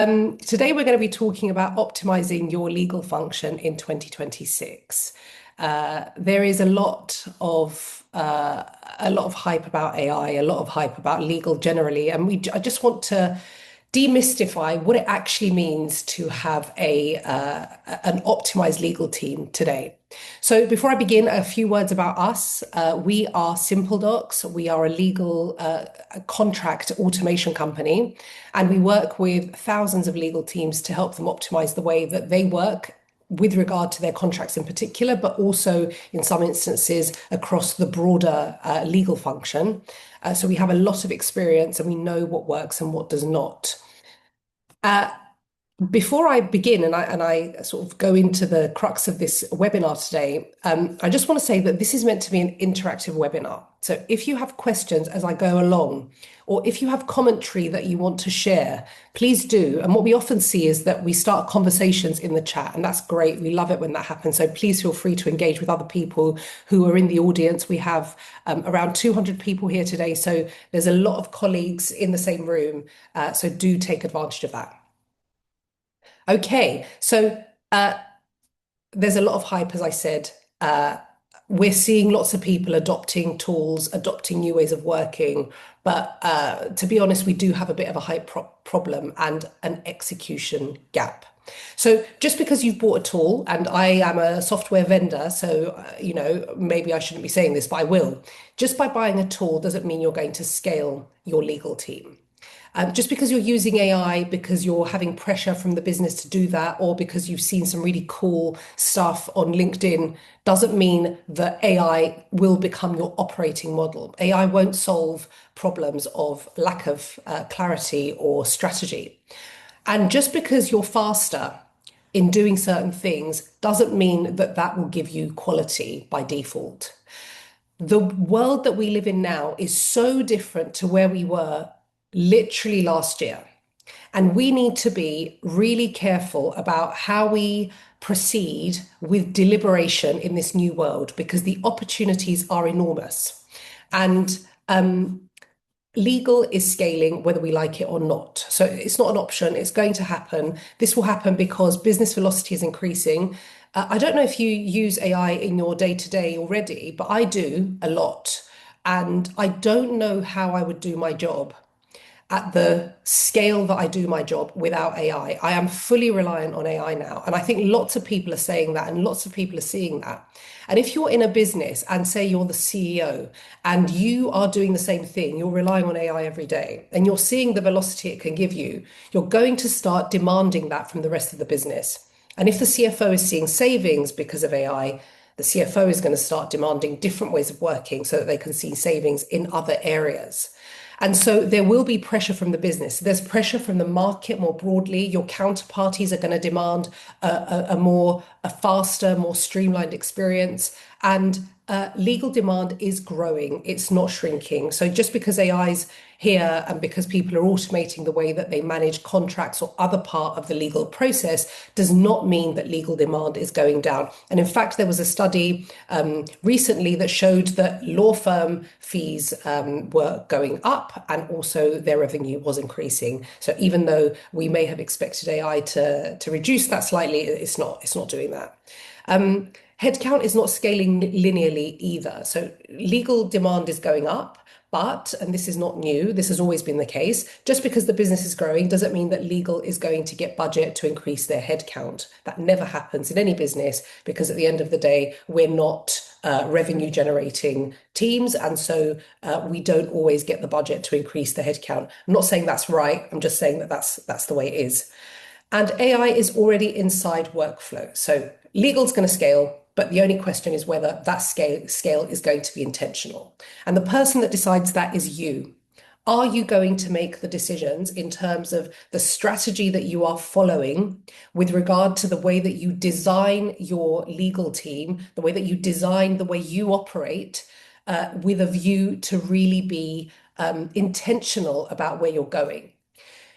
Today we're going to be talking about optimizing your legal function in 2026. There is a lot of hype about AI, a lot of hype about legal generally, and I just want to demystify what it actually means to have an optimized legal team today. So before I begin, a few words about us. We are Simple Docs. We are a legal contract automation company, and we work with thousands of legal teams to help them optimize the way that they work with regard to their contracts in particular, but also in some instances across the broader legal function. So we have a lot of experience and we know what works and what does not. Uh, Before I begin and I sort of go into the crux of this webinar today, I just want to say that this is meant to be an interactive webinar. So if you have questions as I go along, or if you have commentary that you want to share, please do. And what we often see is that we start conversations in the chat, and that's great. We love it when that happens. So please feel free to engage with other people who are in the audience. We have around 200 people here today, so there's a lot of colleagues in the same room. So do take advantage of that. Okay, so there's a lot of hype, as I said. We're seeing lots of people adopting tools, adopting new ways of working. But to be honest, we do have a bit of a hype problem and an execution gap. So just because you've bought a tool, and I am a software vendor, so maybe I shouldn't be saying this, but I will. Just by buying a tool doesn't mean you're going to scale your legal team. Just because you're using AI, because you're having pressure from the business to do that, or because you've seen some really cool stuff on LinkedIn, doesn't mean that AI will become your operating model. AI won't solve problems of lack of clarity or strategy. And just because you're faster in doing certain things doesn't mean that that will give you quality by default. The world that we live in now is so different to where we were literally last year. And we need to be really careful about how we proceed with deliberation in this new world because the opportunities are enormous. And legal is scaling whether we like it or not. So it's not an option, it's going to happen. This will happen because business velocity is increasing. I don't know if you use AI in your day-to-day already, but I do a lot. And I don't know how I would do my job at the scale that I do my job without AI. I am fully reliant on AI now. And I think lots of people are saying that and lots of people are seeing that. And if you're in a business and say you're the CEO and you are doing the same thing, you're relying on AI every day and you're seeing the velocity it can give you, you're going to start demanding that from the rest of the business. And if the CFO is seeing savings because of AI, the CFO is going to start demanding different ways of working so that they can see savings in other areas. And so there will be pressure from the business. There's pressure from the market more broadly. Your counterparties are going to demand a faster, more streamlined experience. And legal demand is growing. It's not shrinking. So just because AI's here and because people are automating the way that they manage contracts or other part of the legal process does not mean that legal demand is going down. And in fact, there was a study recently that showed that law firm fees were going up and also their revenue was increasing. So even though we may have expected AI to reduce that slightly, it's not doing that. Headcount is not scaling linearly either. So legal demand is going up, but, and this is not new, this has always been the case, just because the business is growing doesn't mean that legal is going to get budget to increase their headcount. That never happens in any business because at the end of the day, we're not revenue generating teams. And so we don't always get the budget to increase the headcount. I'm not saying that's right. I'm just saying that that's the way it is. And AI is already inside workflow. So legal's going to scale, but the only question is whether that scale is going to be intentional. And the person that decides that is you. Are you going to make the decisions in terms of the strategy that you are following with regard to the way that you design your legal team, the way that you design the way you operate, with a view to really be intentional about where you're going?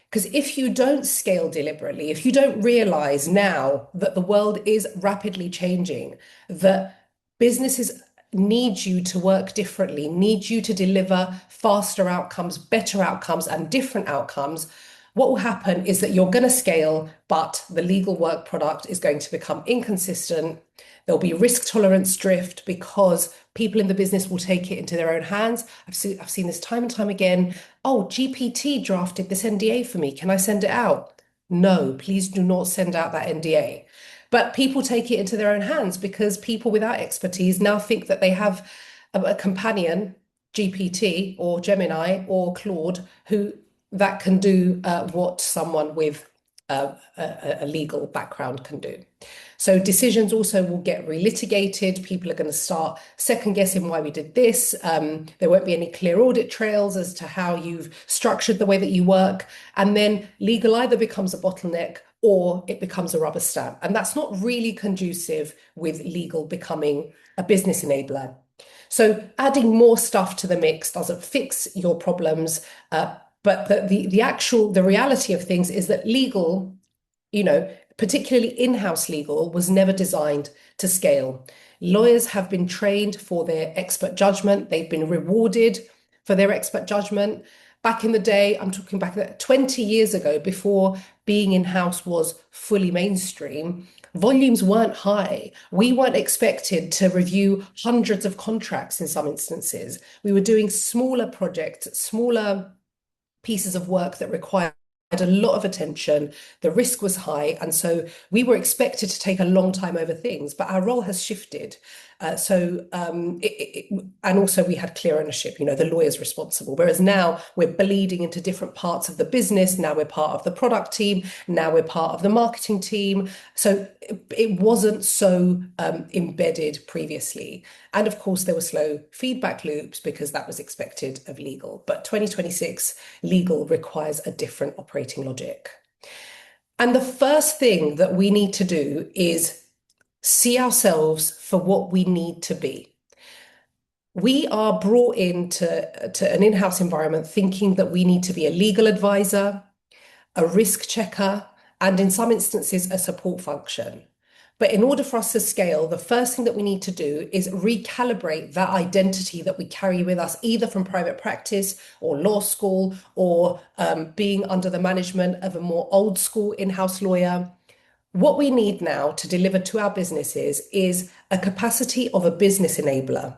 Because if you don't scale deliberately, if you don't realize now that the world is rapidly changing, that businesses need you to work differently, need you to deliver faster outcomes, better outcomes, and different outcomes, what will happen is that you're going to scale, but the legal work product is going to become inconsistent. There'll be risk tolerance drift because people in the business will take it into their own hands. I've seen this time and time again. Oh, GPT drafted this NDA for me. Can I send it out? No, please do not send out that NDA. But people take it into their own hands because people without expertise now think that they have a companion, GPT or Gemini or Claude, who that can do what someone with a legal background can do. So decisions also will get relitigated. People are going to start second guessing why we did this. There won't be any clear audit trails as to how you've structured the way that you work. And then legal either becomes a bottleneck or it becomes a rubber stamp. And that's not really conducive with legal becoming a business enabler. So adding more stuff to the mix doesn't fix your problems, but the reality of things is that legal, particularly in-house legal, was never designed to scale. Lawyers have been trained for their expert judgment. They've been rewarded for their expert judgment. Back in the day, I'm talking back 20 years ago, before being in-house was fully mainstream, volumes weren't high. We weren't expected to review hundreds of contracts in some instances. We were doing smaller projects, smaller pieces of work that required a lot of attention. The risk was high. And so we were expected to take a long time over things, but our role has shifted. And also we had clear ownership, the lawyer's responsible. Whereas now we're bleeding into different parts of the business. Now we're part of the product team. Now we're part of the marketing team. So it wasn't so embedded previously. And of course, there were slow feedback loops because that was expected of legal. But 2026 legal requires a different operating logic. And the first thing that we need to do is see ourselves for what we need to be. We are brought into an in-house environment thinking that we need to be a legal advisor, a risk checker, and in some instances, a support function. But in order for us to scale, the first thing that we need to do is recalibrate that identity that we carry with us, either from private practice or law school or being under the management of a more old school in-house lawyer. What we need now to deliver to our businesses is a capacity of a business enabler.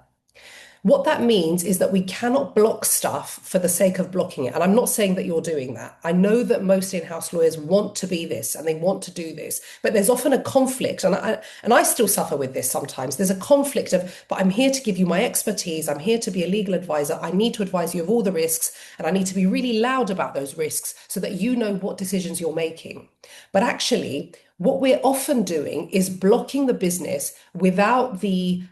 What that means is that we cannot block stuff for the sake of blocking it. And I'm not saying that you're doing that. I know that most in-house lawyers want to be this and they want to do this, but there's often a conflict. And I still suffer with this sometimes. There's a conflict of, but I'm here to give you my expertise. I'm here to be a legal advisor. I need to advise you of all the risks, and I need to be really loud about those risks so that you know what decisions you're making. But actually, what we're often doing is blocking the business without the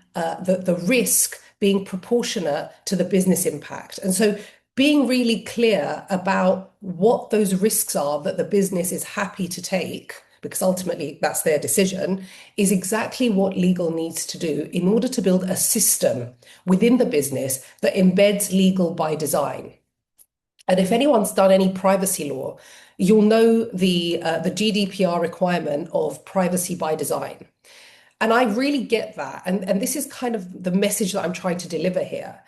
risk being proportionate to the business impact. And so being really clear about what those risks are that the business is happy to take, because ultimately that's their decision, is exactly what legal needs to do in order to build a system within the business that embeds legal by design. And if anyone's done any privacy law, you'll know the GDPR requirement of privacy by design. And I really get that. And this is kind of the message that I'm trying to deliver here.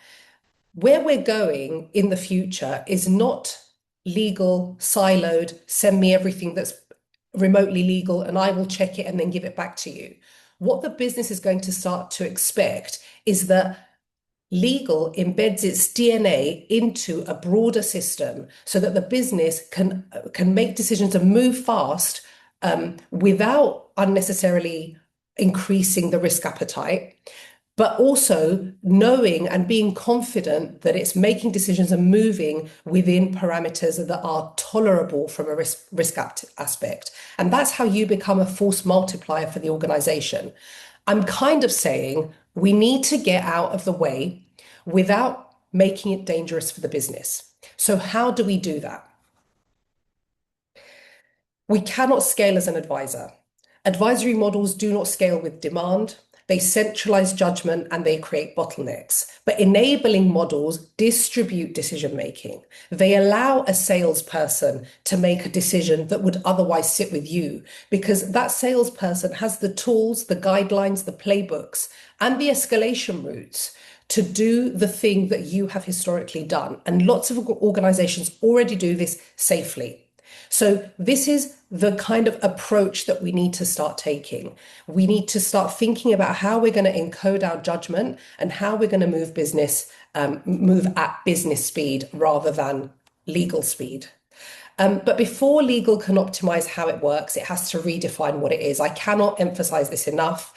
Where we're going in the future is not legal, siloed, send me everything that's remotely legal and I will check it and then give it back to you. What the business is going to start to expect is that legal embeds its DNA into a broader system so that the business can make decisions and move fast without unnecessarily increasing the risk appetite, but also knowing and being confident that it's making decisions and moving within parameters that are tolerable from a risk aspect. And that's how you become a force multiplier for the organization. I'm kind of saying we need to get out of the way without making it dangerous for the business. So how do we do that? We cannot scale as an advisor. Advisory models do not scale with demand. They centralize judgment and they create bottlenecks. But enabling models distribute decision making. They allow a salesperson to make a decision that would otherwise sit with you, because that salesperson has the tools, the guidelines, the playbooks, and the escalation routes to do the thing that you have historically done. And lots of organizations already do this safely. So this is the kind of approach that we need to start taking. We need to start thinking about how we're going to encode our judgment and how we're going to move at business speed rather than legal speed. But before legal can optimize how it works, it has to redefine what it is. I cannot emphasize this enough.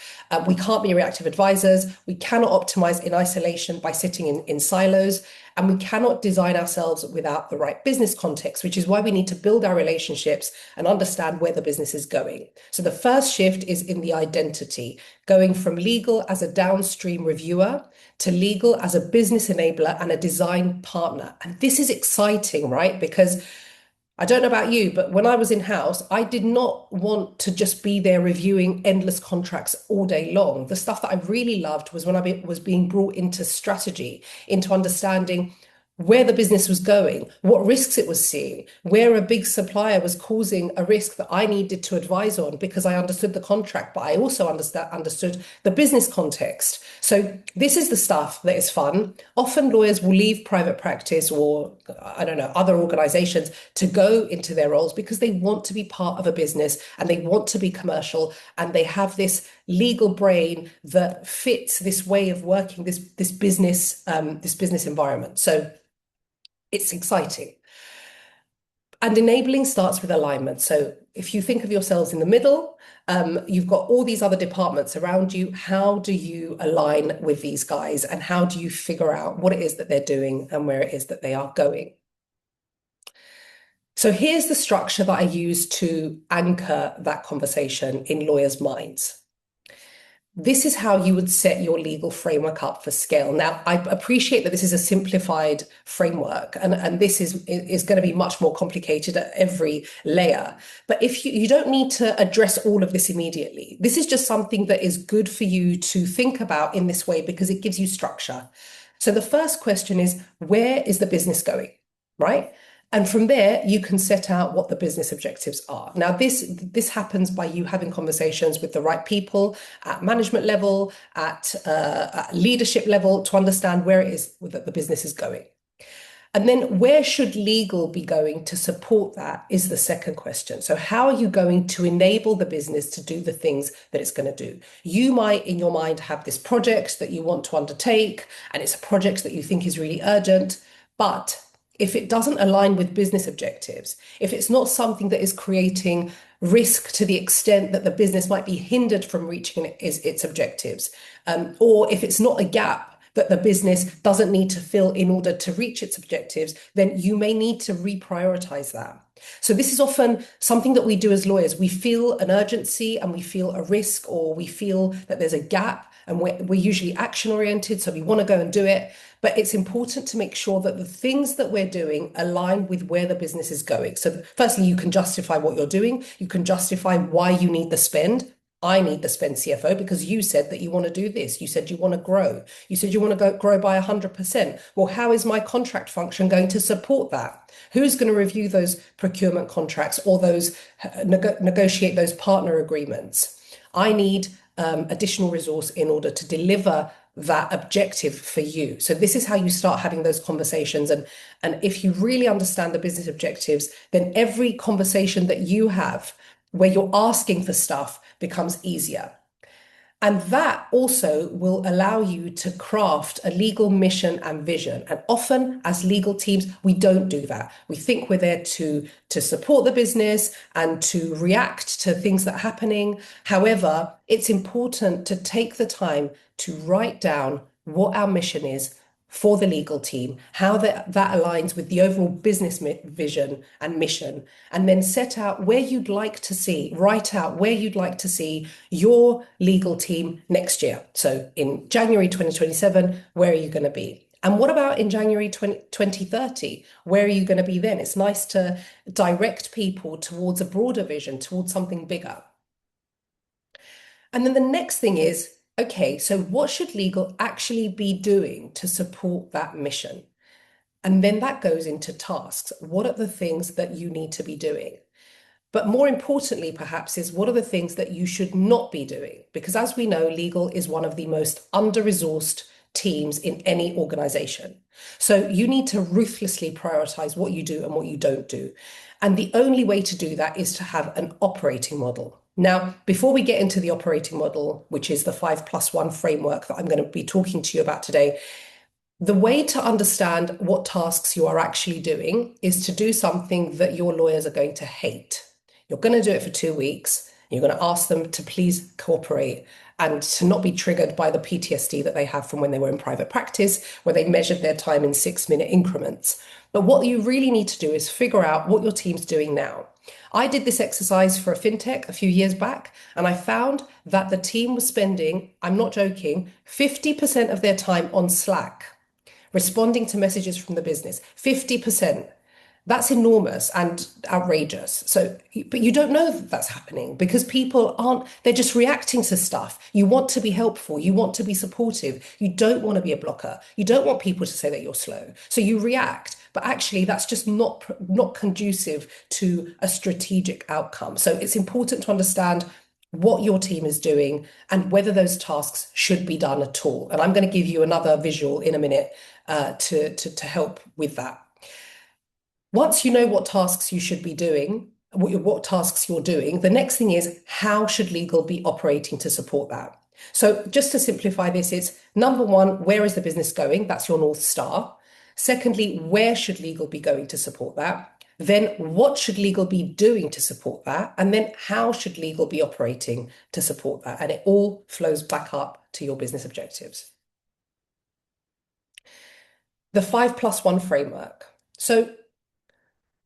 We can't be reactive advisors. We cannot optimize in isolation by sitting in silos. And we cannot design ourselves without the right business context, which is why we need to build our relationships and understand where the business is going. So the first shift is in the identity, going from legal as a downstream reviewer to legal as a business enabler and a design partner. And this is exciting, right? Because I don't know about you, but when I was in house, I did not want to just be there reviewing endless contracts all day long. The stuff that I really loved was when was being brought into strategy, into understanding where the business was going, what risks it was seeing, where a big supplier was causing a risk that I needed to advise on because I understood the contract, but I also understood the business context. So this is the stuff that is fun. Often lawyers will leave private practice or, I don't know, other organizations to go into their roles because they want to be part of a business and they want to be commercial and they have this legal brain that fits this way of working, this business environment. So it's exciting. And enabling starts with alignment. So if you think of yourselves in the middle, you've got all these other departments around you. How do you align with these guys? And how do you figure out what it is that they're doing and where it is that they are going? So here's the structure that I use to anchor that conversation in lawyers' minds. This is how you would set your legal framework up for scale. Now, I appreciate that this is a simplified framework, and this is going to be much more complicated at every layer. But if you don't need to address all of this immediately, this is just something that is good for you to think about in this way because it gives you structure. So the first question is, where is the business going, right? And from there, you can set out what the business objectives are. Now, this happens by you having conversations with the right people at management level, at leadership level, to understand where it is that the business is going. And then where should legal be going to support that is the second question. So how are you going to enable the business to do the things that it's going to do? You might, in your mind, have this project that you want to undertake, and it's a project that you think is really urgent, but if it doesn't align with business objectives, if it's not something that is creating risk to the extent that the business might be hindered from reaching its objectives, or if it's not a gap that the business doesn't need to fill in order to reach its objectives, then you may need to reprioritize that. So this is often something that we do as lawyers. We feel an urgency and we feel a risk, or we feel that there's a gap, and we're usually action oriented, so we want to go and do it. But it's important to make sure that the things that we're doing align with where the business is going. So firstly, you can justify what you're doing. You can justify why you need the spend. I need the spend, CFO, because you said that you want to do this. You said you want to grow. You said you want to grow by 100%. Well, how is my contract function going to support that? Who's going to review those procurement contracts or those negotiate those partner agreements? I need additional resource in order to deliver that objective for you. So this is how you start having those conversations. And if you really understand the business objectives, then every conversation that you have where you're asking for stuff becomes easier. And that also will allow you to craft a legal mission and vision. And often as legal teams, we don't do that. We think we're there to support the business and to react to things that are happening. However, it's important to take the time to write down what our mission is for the legal team, how that aligns with the overall business vision and mission, and then set out where you'd like to see, write out where you'd like to see your legal team next year. So in January 2027, where are you going to be? And what about in January 2030? Where are you going to be then? It's nice to direct people towards a broader vision, towards something bigger. And then the next thing is, okay, so what should legal actually be doing to support that mission? And then that goes into tasks. What are the things that you need to be doing? But more importantly, perhaps, is what are the things that you should not be doing? Because as we know, legal is one of the most under-resourced teams in any organization. So you need to ruthlessly prioritize what you do and what you don't do. And the only way to do that is to have an operating model. Now, before we get into the operating model, which is the 5+1 framework that I'm going to be talking to you about today, the way to understand what tasks you are actually doing is to do something that your lawyers are going to hate. You're going to do it for 2 weeks. You're going to ask them to please cooperate and to not be triggered by the PTSD that they have from when they were in private practice, where they measured their time in 6-minute increments. But what you really need to do is figure out what your team's doing now. I did this exercise for a fintech a few years back, and I found that the team was spending, I'm not joking, 50% of their time on Slack, responding to messages from the business. 50%. That's enormous and outrageous. So, but you don't know that that's happening because people aren't, they're just reacting to stuff. You want to be helpful. You want to be supportive. You don't want to be a blocker. You don't want people to say that you're slow. So you react, but actually that's just not conducive to a strategic outcome. So it's important to understand what your team is doing and whether those tasks should be done at all. And I'm going to give you another visual in a minute to help with that. Once you know what tasks you should be doing, what tasks you're doing, the next thing is how should legal be operating to support that? So just to simplify this, it's number one, where is the business going? That's your North Star. Secondly, where should legal be going to support that? Then what should legal be doing to support that? And then how should legal be operating to support that? And it all flows back up to your business objectives. The 5+1 framework. So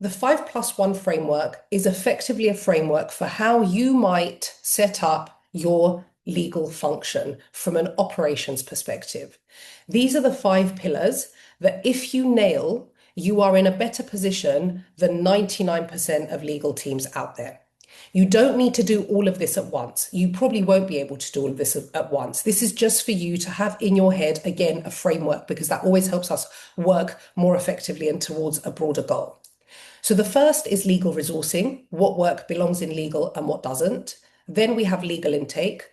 the 5+1 framework is effectively a framework for how you might set up your legal function from an operations perspective. These are the 5 pillars that if you nail, you are in a better position than 99% of legal teams out there. You don't need to do all of this at once. You probably won't be able to do all of this at once. This is just for you to have in your head, again, a framework, because that always helps us work more effectively and towards a broader goal. So the first is legal resourcing, what work belongs in legal and what doesn't. Then we have legal intake.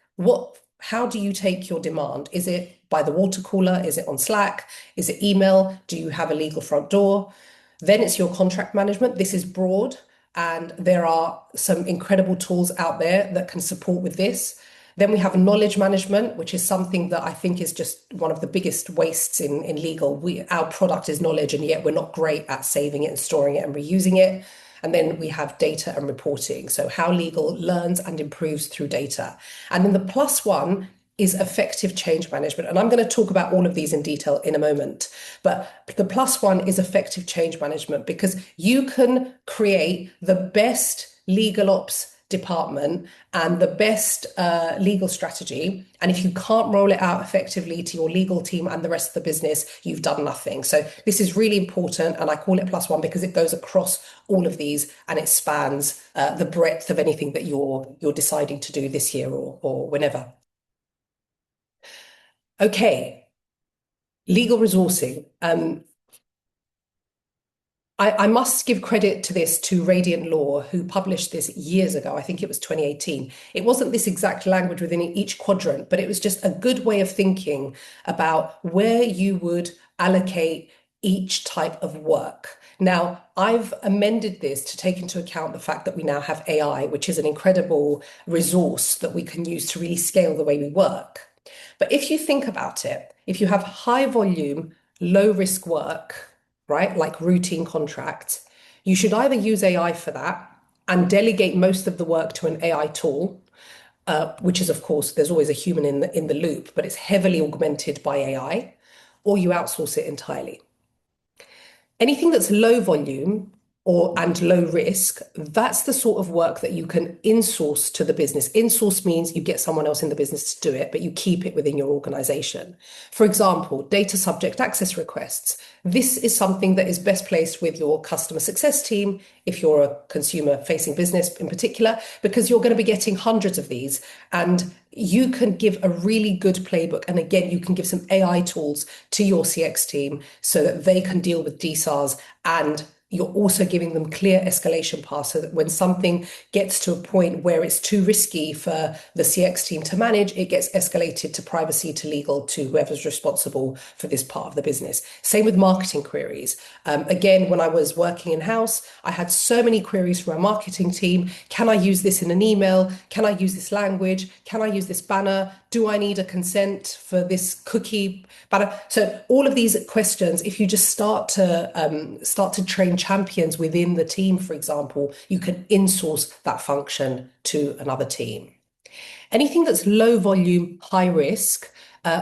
How do you take your demand? Is it by the water cooler? Is it on Slack? Is it email? Do you have a legal front door? Then it's your contract management. This is broad, and there are some incredible tools out there that can support with this. Then we have knowledge management, which is something that I think is just one of the biggest wastes in legal. Our product is knowledge, and yet we're not great at saving it and storing it and reusing it. And then we have data and reporting. So how legal learns and improves through data. And then the +1 is effective change management. And I'm going to talk about all of these in detail in a moment. But the +1 is effective change management because you can create the best legal ops department and the best legal strategy. And if you can't roll it out effectively to your legal team and the rest of the business, you've done nothing. So this is really important. And I call it +1 because it goes across all of these and it spans the breadth of anything that you're deciding to do this year or whenever. Okay, legal resourcing. I must give credit to this to Radiant Law, who published this years ago. I think it was 2018. It wasn't this exact language within each quadrant, but it was just a good way of thinking about where you would allocate each type of work. Now, I've amended this to take into account the fact that we now have AI, which is an incredible resource that we can use to really scale the way we work. But if you think about it, if you have high volume, low risk work, right, like routine contracts, you should either use AI for that and delegate most of the work to an AI tool, which is, of course, there's always a human in the loop, but it's heavily augmented by AI, or you outsource it entirely. Anything that's low volume and low risk, that's the sort of work that you can insource to the business. Insource means you get someone else in the business to do it, but you keep it within your organization. For example, data subject access requests. This is something that is best placed with your customer success team, if you're a consumer-facing business in particular, because you're going to be getting hundreds of these, and you can give a really good playbook. And again, you can give some AI tools to your CX team so that they can deal with DSARs and you're also giving them clear escalation paths so that when something gets to a point where it's too risky for the CX team to manage, it gets escalated to privacy, to legal, to whoever's responsible for this part of the business. Same with marketing queries. Again, when I was working in-house, I had so many queries from our marketing team. Can I use this in an email? Can I use this language? Can I use this banner? Do I need a consent for this cookie banner? So all of these questions, if you just start to train champions within the team, for example, you can insource that function to another team. Anything that's low volume, high risk,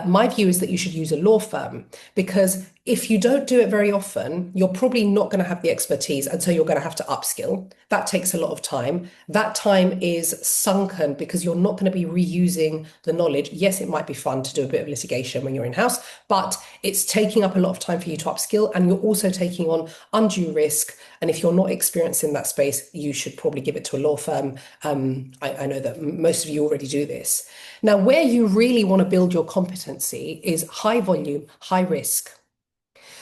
my view is that you should use a law firm, because if you don't do it very often, you're probably not going to have the expertise. And so you're going to have to upskill. That takes a lot of time. That time is sunken because you're not going to be reusing the knowledge. Yes, it might be fun to do a bit of litigation when you're in-house, but it's taking up a lot of time for you to upskill, and you're also taking on undue risk. And if you're not experienced in that space, you should probably give it to a law firm. I know that most of you already do this. Now, where you really want to build your competency is high volume, high risk.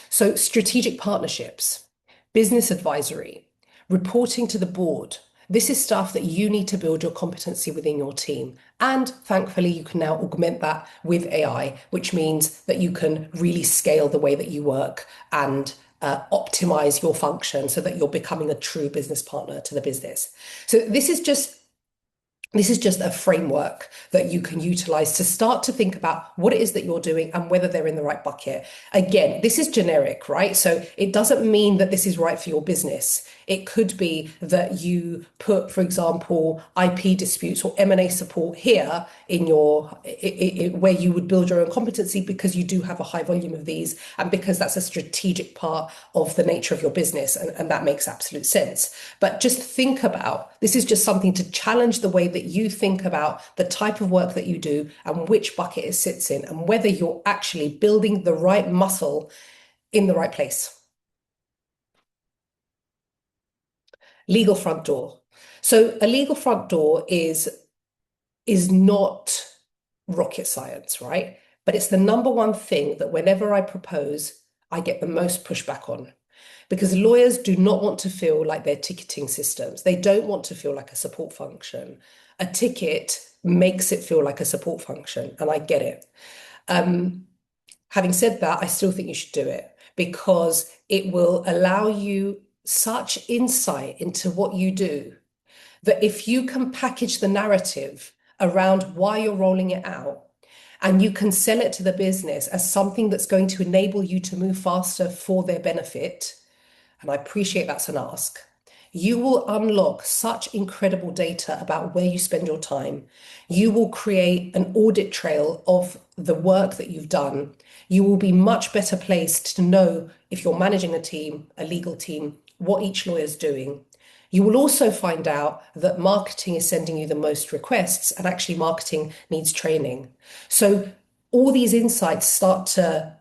So strategic partnerships, business advisory, reporting to the board. This is stuff that you need to build your competency within your team. And thankfully, you can now augment that with AI, which means that you can really scale the way that you work and optimize your function so that you're becoming a true business partner to the business. So this is just a framework that you can utilize to start to think about what it is that you're doing and whether they're in the right bucket. Again, this is generic, right? So it doesn't mean that this is right for your business. It could be that you put, for example, IP disputes or M&A support here in where you would build your own competency, because you do have a high volume of these and because that's a strategic part of the nature of your business, and that makes absolute sense. But just think about, this is just something to challenge the way that you think about the type of work that you do and which bucket it sits in, and whether you're actually building the right muscle in the right place. Legal front door. So a legal front door is not rocket science, right? But it's the number one thing that whenever I propose, I get the most pushback on. Because lawyers do not want to feel like they're ticketing systems. They don't want to feel like a support function. A ticket makes it feel like a support function, and I get it. Having said that, I still think you should do it, because it will allow you such insight into what you do that if you can package the narrative around why you're rolling it out, and you can sell it to the business as something that's going to enable you to move faster for their benefit, and I appreciate that's an ask, you will unlock such incredible data about where you spend your time. You will create an audit trail of the work that you've done. You will be much better placed to know, if you're managing a team, a legal team, what each lawyer is doing. You will also find out that marketing is sending you the most requests, and actually marketing needs training. So all these insights start to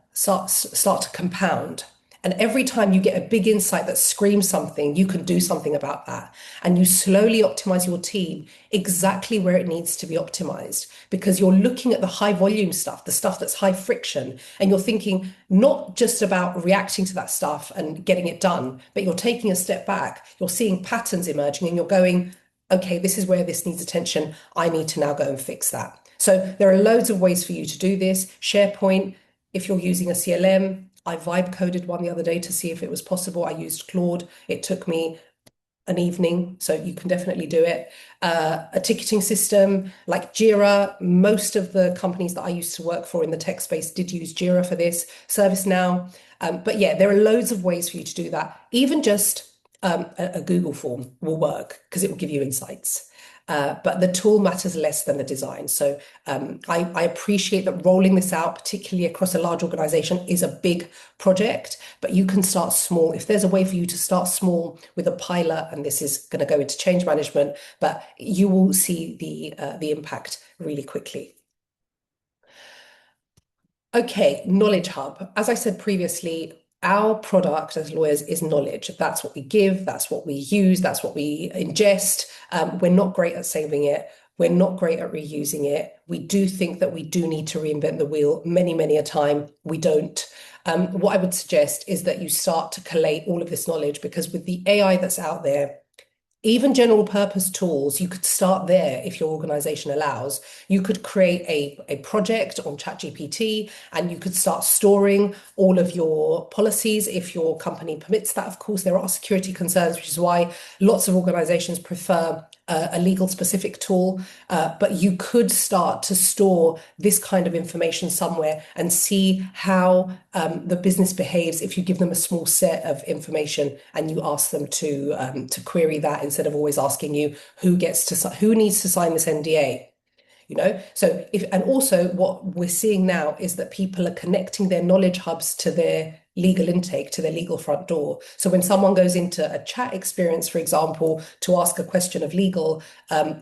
compound. And every time you get a big insight that screams something, you can do something about that. And you slowly optimize your team exactly where it needs to be optimized, because you're looking at the high volume stuff, the stuff that's high friction, and you're thinking not just about reacting to that stuff and getting it done, but you're taking a step back, you're seeing patterns emerging, and you're going, okay, this is where this needs attention. I need to now go and fix that. So there are loads of ways for you to do this. SharePoint, if you're using a CLM, I vibe coded one the other day to see if it was possible. I used Claude. It took me an evening, so you can definitely do it. A ticketing system like Jira. Most of the companies that I used to work for in the tech space did use Jira for this. ServiceNow. But yeah, there are loads of ways for you to do that. Even just a Google form will work, because it will give you insights. But the tool matters less than the design. So I appreciate that rolling this out, particularly across a large organization, is a big project, but you can start small. If there's a way for you to start small with a pilot, and this is going to go into change management, but you will see the impact really quickly. Okay, Knowledge Hub. As I said previously, our product as lawyers is knowledge. That's what we give, that's what we use, that's what we ingest. We're not great at saving it. We're not great at reusing it. We do think that we do need to reinvent the wheel many, many a time. We don't. What I would suggest is that you start to collate all of this knowledge, because with the AI that's out there, even general purpose tools, you could start there if your organization allows. You could create a project on ChatGPT, and you could start storing all of your policies if your company permits that. Of course, there are security concerns, which is why lots of organizations prefer a legal specific tool. But you could start to store this kind of information somewhere and see how the business behaves if you give them a small set of information and you ask them to query that, instead of always asking you who needs to sign this NDA. So if, and also what we're seeing now is that people are connecting their knowledge hubs to their legal intake, to their legal front door. So when someone goes into a chat experience, for example, to ask a question of legal,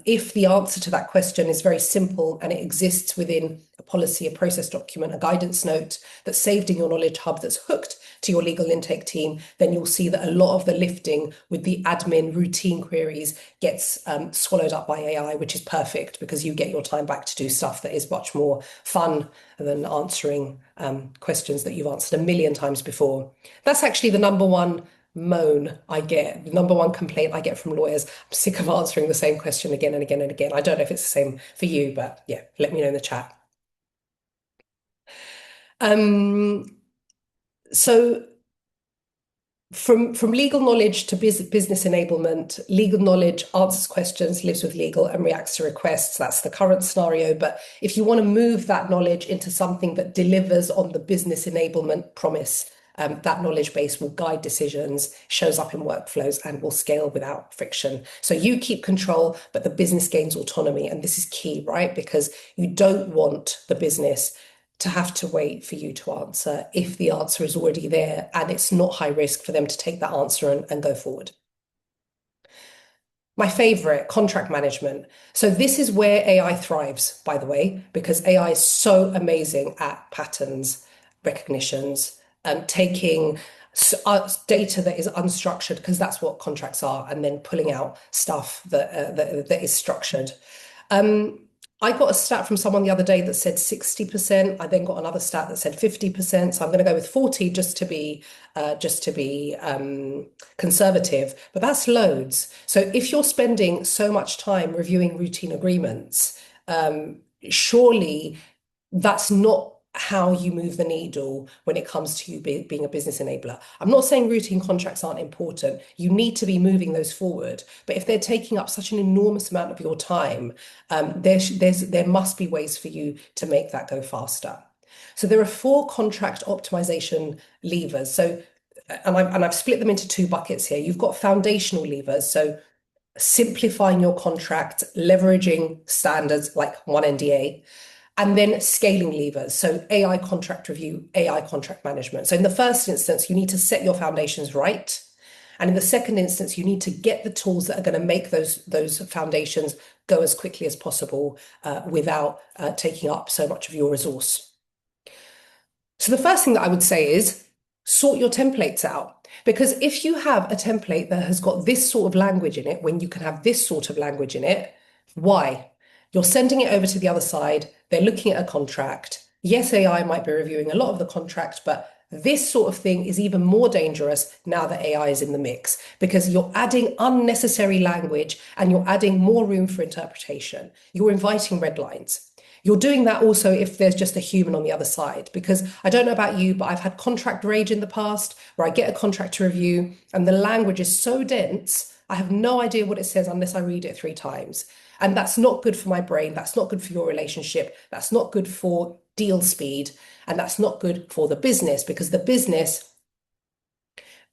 if the answer to that question is very simple and it exists within a policy, a process document, a guidance note that's saved in your knowledge hub that's hooked to your legal intake team, then you'll see that a lot of the lifting with the admin routine queries gets swallowed up by AI, which is perfect, because you get your time back to do stuff that is much more fun than answering questions that you've answered a million times before. That's actually the number one moan I get, the number one complaint I get from lawyers. I'm sick of answering the same question again and again and again. I don't know if it's the same for you, but yeah, let me know in the chat. So from legal knowledge to business enablement, legal knowledge answers questions, lives with legal, and reacts to requests. That's the current scenario. But if you want to move that knowledge into something that delivers on the business enablement promise, that knowledge base will guide decisions, shows up in workflows, and will scale without friction. So you keep control, but the business gains autonomy. And this is key, right? Because you don't want the business to have to wait for you to answer if the answer is already there and it's not high risk for them to take that answer and go forward. My favorite, contract management. So this is where AI thrives, by the way, because AI is so amazing at patterns, recognitions, and taking data that is unstructured, because that's what contracts are, and then pulling out stuff that is structured. I got a stat from someone the other day that said 60%. I then got another stat that said 50%. So I'm going to go with 40 just to be conservative. But that's loads. So if you're spending so much time reviewing routine agreements, surely that's not how you move the needle when it comes to you being a business enabler. I'm not saying routine contracts aren't important. You need to be moving those forward. But if they're taking up such an enormous amount of your time, there must be ways for you to make that go faster. So there are 4 contract optimization levers. So, and I've split them into 2 buckets here. You've got foundational levers. So simplifying your contract, leveraging standards like one NDA, and then scaling levers. So AI contract review, AI contract management. So in the first instance, you need to set your foundations right. And in the second instance, you need to get the tools that are going to make those foundations go as quickly as possible without taking up so much of your resource. So the first thing that I would say is sort your templates out. Because if you have a template that has got this sort of language in it, when you can have this sort of language in it, why? You're sending it over to the other side. They're looking at a contract. Yes, AI might be reviewing a lot of the contract, but this sort of thing is even more dangerous now that AI is in the mix, because you're adding unnecessary language and you're adding more room for interpretation. You're inviting red lines. You're doing that also if there's just a human on the other side, because I don't know about you, but I've had contract rage in the past where I get a contract to review and the language is so dense, I have no idea what it says unless I read it 3 times. And that's not good for my brain. That's not good for your relationship. That's not good for deal speed. And that's not good for the business, because the business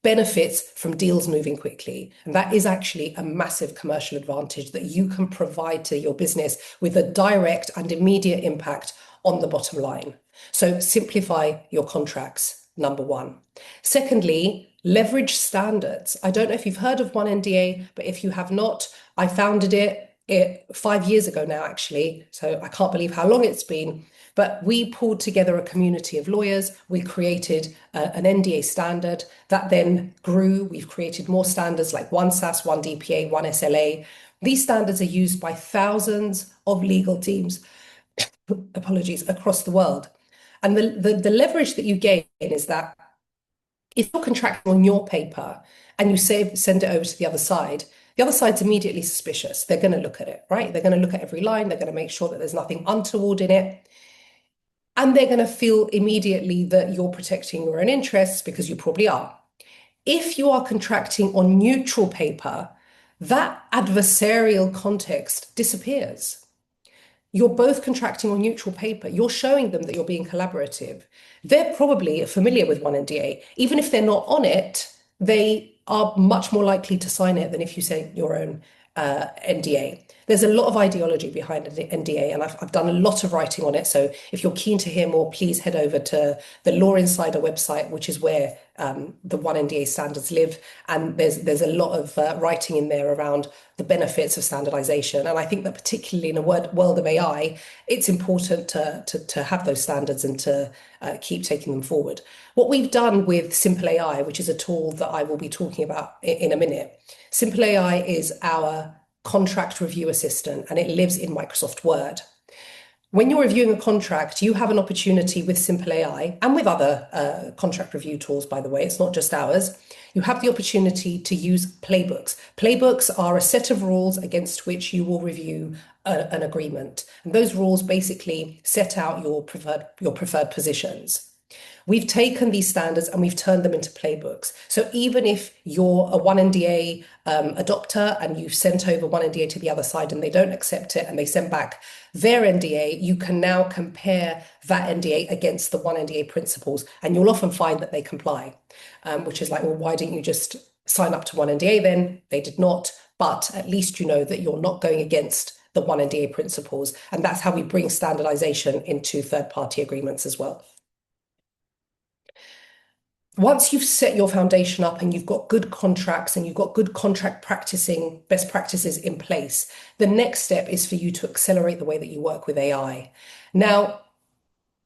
benefits from deals moving quickly. And that is actually a massive commercial advantage that you can provide to your business with a direct and immediate impact on the bottom line. So simplify your contracts, number 1. Secondly, leverage standards. I don't know if you've heard of one NDA, but if you have not, I founded it 5 years ago now, actually. So I can't believe how long it's been. But we pulled together a community of lawyers. We created an NDA standard that then grew. We've created more standards like one SAS, one DPA, one SLA. These standards are used by thousands of legal teams, apologies, across the world. And the leverage that you gain is that if you're contracting on your paper and you send it over to the other side's immediately suspicious. They're going to look at it, right? They're going to look at every line. They're going to make sure that there's nothing untoward in it. And they're going to feel immediately that you're protecting your own interests because you probably are. If you are contracting on neutral paper, that adversarial context disappears. You're both contracting on neutral paper. You're showing them that you're being collaborative. They're probably familiar with one NDA. Even if they're not on it, they are much more likely to sign it than if you say your own NDA. There's a lot of ideology behind an NDA, and I've done a lot of writing on it. So if you're keen to hear more, please head over to the Law Insider website, which is where the one NDA standards live. And there's a lot of writing in there around the benefits of standardization. And I think that particularly in a world of AI, it's important to have those standards and to keep taking them forward. What we've done with Simple AI, which is a tool that I will be talking about in a minute. Simple AI is our contract review assistant, and it lives in Microsoft Word. When you're reviewing a contract, you have an opportunity with Simple AI and with other contract review tools, by the way, it's not just ours. You have the opportunity to use playbooks. Playbooks are a set of rules against which you will review an agreement. And those rules basically set out your preferred positions. We've taken these standards and we've turned them into playbooks. So even if you're a one NDA adopter and you've sent over one NDA to the other side and they don't accept it and they send back their NDA, you can now compare that NDA against the one NDA principles, and you'll often find that they comply, which is like, well, why didn't you just sign up to one NDA then? They did not, but at least you know that you're not going against the one NDA principles. And that's how we bring standardization into third-party agreements as well. Once you've set your foundation up and you've got good contracts and you've got good contract practicing best practices in place, the next step is for you to accelerate the way that you work with AI. Now,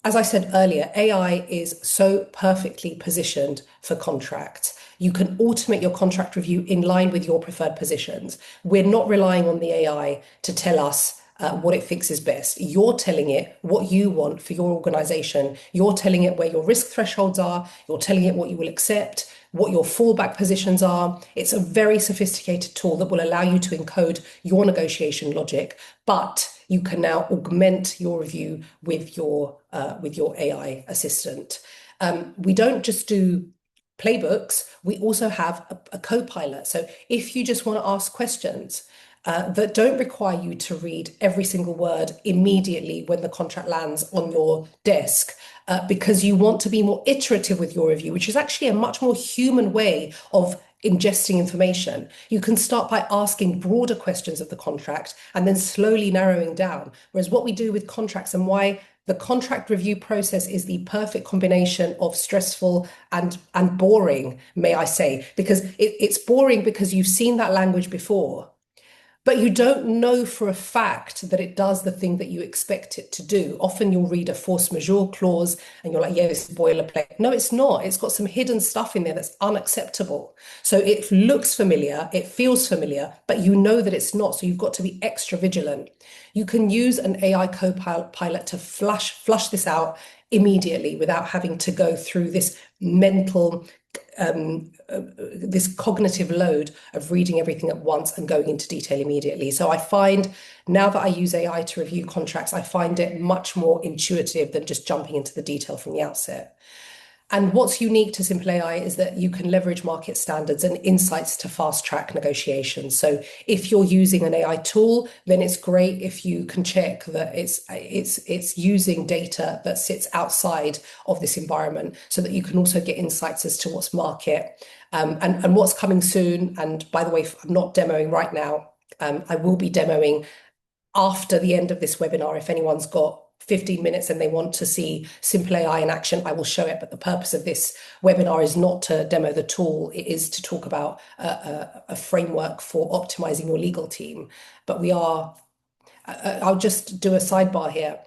as I said earlier, AI is so perfectly positioned for contracts. You can automate your contract review in line with your preferred positions. We're not relying on the AI to tell us what it thinks is best. You're telling it what you want for your organization. You're telling it where your risk thresholds are. You're telling it what you will accept, what your fallback positions are. It's a very sophisticated tool that will allow you to encode your negotiation logic, but you can now augment your review with your AI assistant. We don't just do playbooks, we also have a co-pilot. So if you just want to ask questions, that don't require you to read every single word immediately when the contract lands on your desk, because you want to be more iterative with your review, which is actually a much more human way of ingesting information. You can start by asking broader questions of the contract and then slowly narrowing down. Whereas what we do with contracts, and why the contract review process is the perfect combination of stressful and boring, may I say, because it's boring because you've seen that language before, but you don't know for a fact that it does the thing that you expect it to do. Often you'll read a force majeure clause and you're like, yeah, this is boilerplate. No, it's not. It's got some hidden stuff in there that's unacceptable. So it looks familiar, it feels familiar, but you know that it's not. So you've got to be extra vigilant. You can use an AI co-pilot to flush this out immediately without having to go through this mental this cognitive load of reading everything at once and going into detail immediately. So I find now that I use AI to review contracts, I find it much more intuitive than just jumping into the detail from the outset. And what's unique to Simple AI is that you can leverage market standards and insights to fast track negotiations. So if you're using an AI tool, then it's great if you can check that it's using data that sits outside of this environment, so that you can also get insights as to what's market and what's coming soon. And by the way, I'm not demoing right now. I will be demoing after the end of this webinar. If anyone's got 15 minutes and they want to see Simple AI in action, I will show it. But the purpose of this webinar is not to demo the tool. It is to talk about a framework for optimizing your legal team. But I'll just do a sidebar here.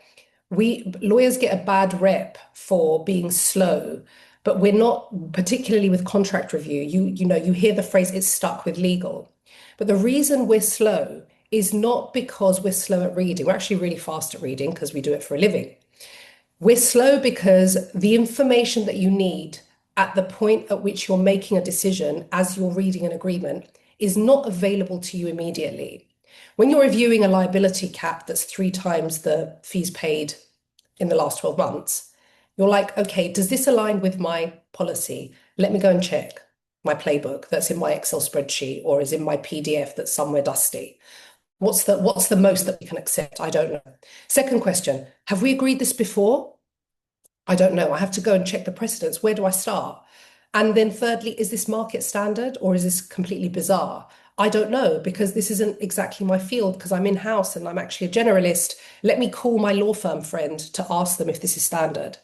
Lawyers get a bad rep for being slow, but we're not, particularly with contract review. You hear the phrase, it's stuck with legal. But the reason we're slow is not because we're slow at reading. We're actually really fast at reading because we do it for a living. We're slow because the information that you need at the point at which you're making a decision as you're reading an agreement is not available to you immediately. When you're reviewing a liability cap that's 3 times the fees paid in the last 12 months, you're like, okay, does this align with my policy? Let me go and check my playbook that's in my Excel spreadsheet or is in my PDF that's somewhere dusty. What's the most that we can accept? I don't know. Second question, have we agreed this before? I don't know. I have to go and check the precedents. Where do I start? And then thirdly, is this market standard or is this completely bizarre? I don't know because this isn't exactly my field because I'm in-house and I'm actually a generalist. Let me call my law firm friend to ask them if this is standard.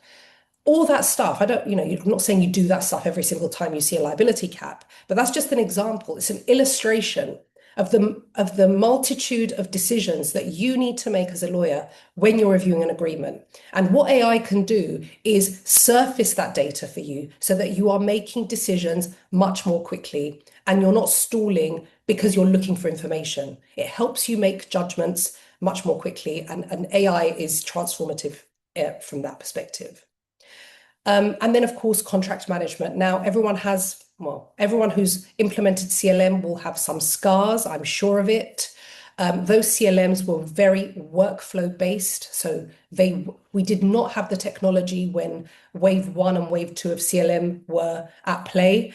All that stuff, I don't, I'm not saying you do that stuff every single time you see a liability cap, but that's just an example. It's an illustration of the multitude of decisions that you need to make as a lawyer when you're reviewing an agreement. And what AI can do is surface that data for you so that you are making decisions much more quickly and you're not stalling because you're looking for information. It helps you make judgments much more quickly, and AI is transformative from that perspective. And then, of course, contract management. Now, everyone who's implemented CLM will have some scars, I'm sure of it. Those CLMs were very workflow based. So we did not have the technology when wave 1 and wave 2 of CLM were at play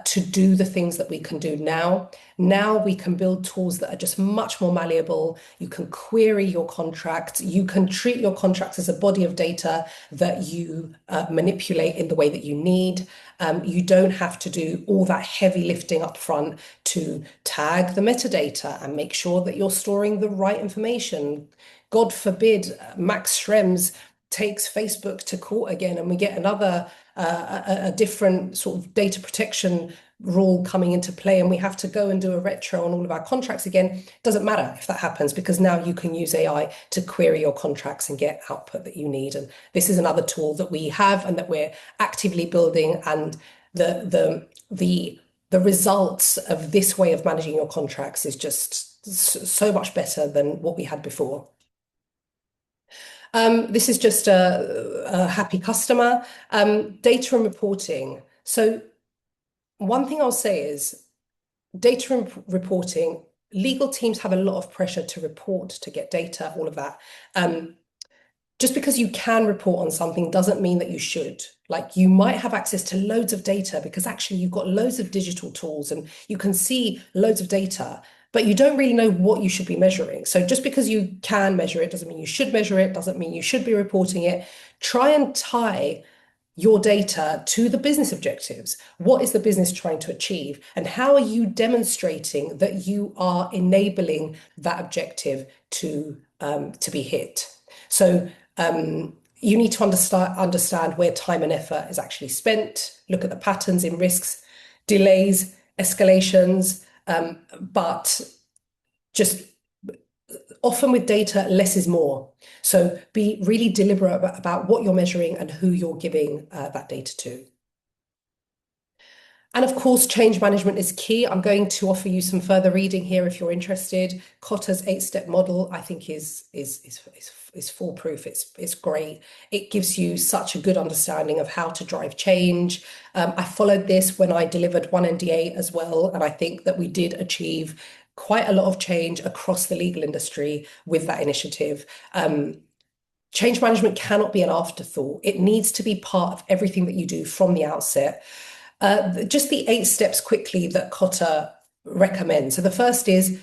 to do the things that we can do now. Now we can build tools that are just much more malleable. You can query your contracts. You can treat your contracts as a body of data that you manipulate in the way that you need. You don't have to do all that heavy lifting up front to tag the metadata and make sure that you're storing the right information. God forbid Max Schrems takes Facebook to court again and we get another a different sort of data protection rule coming into play and we have to go and do a retro on all of our contracts again. Doesn't matter if that happens because now you can use AI to query your contracts and get output that you need. And this is another tool that we have and that we're actively building, and the results of this way of managing your contracts is just so much better than what we had before. This is just a happy customer. Data and reporting. So one thing I'll say is data and reporting, legal teams have a lot of pressure to report, to get data, all of that. Just because you can report on something doesn't mean that you should. Like, you might have access to loads of data because actually you've got loads of digital tools and you can see loads of data, but you don't really know what you should be measuring. So just because you can measure it doesn't mean you should measure it, doesn't mean you should be reporting it. Try and tie your data to the business objectives. What is the business trying to achieve? And how are you demonstrating that you are enabling that objective to be hit? So you need to understand where time and effort is actually spent, look at the patterns in risks, delays, escalations, but just often with data, less is more. So be really deliberate about what you're measuring and who you're giving that data to. And of course, change management is key. I'm going to offer you some further reading here if you're interested. Kotter's 8-step model, I think, is foolproof. It's great. It gives you such a good understanding of how to drive change. I followed this when I delivered one NDA as well, and I think that we did achieve quite a lot of change across the legal industry with that initiative. Change management cannot be an afterthought. It needs to be part of everything that you do from the outset. Just the 8 steps quickly that Kotter recommends. So the first is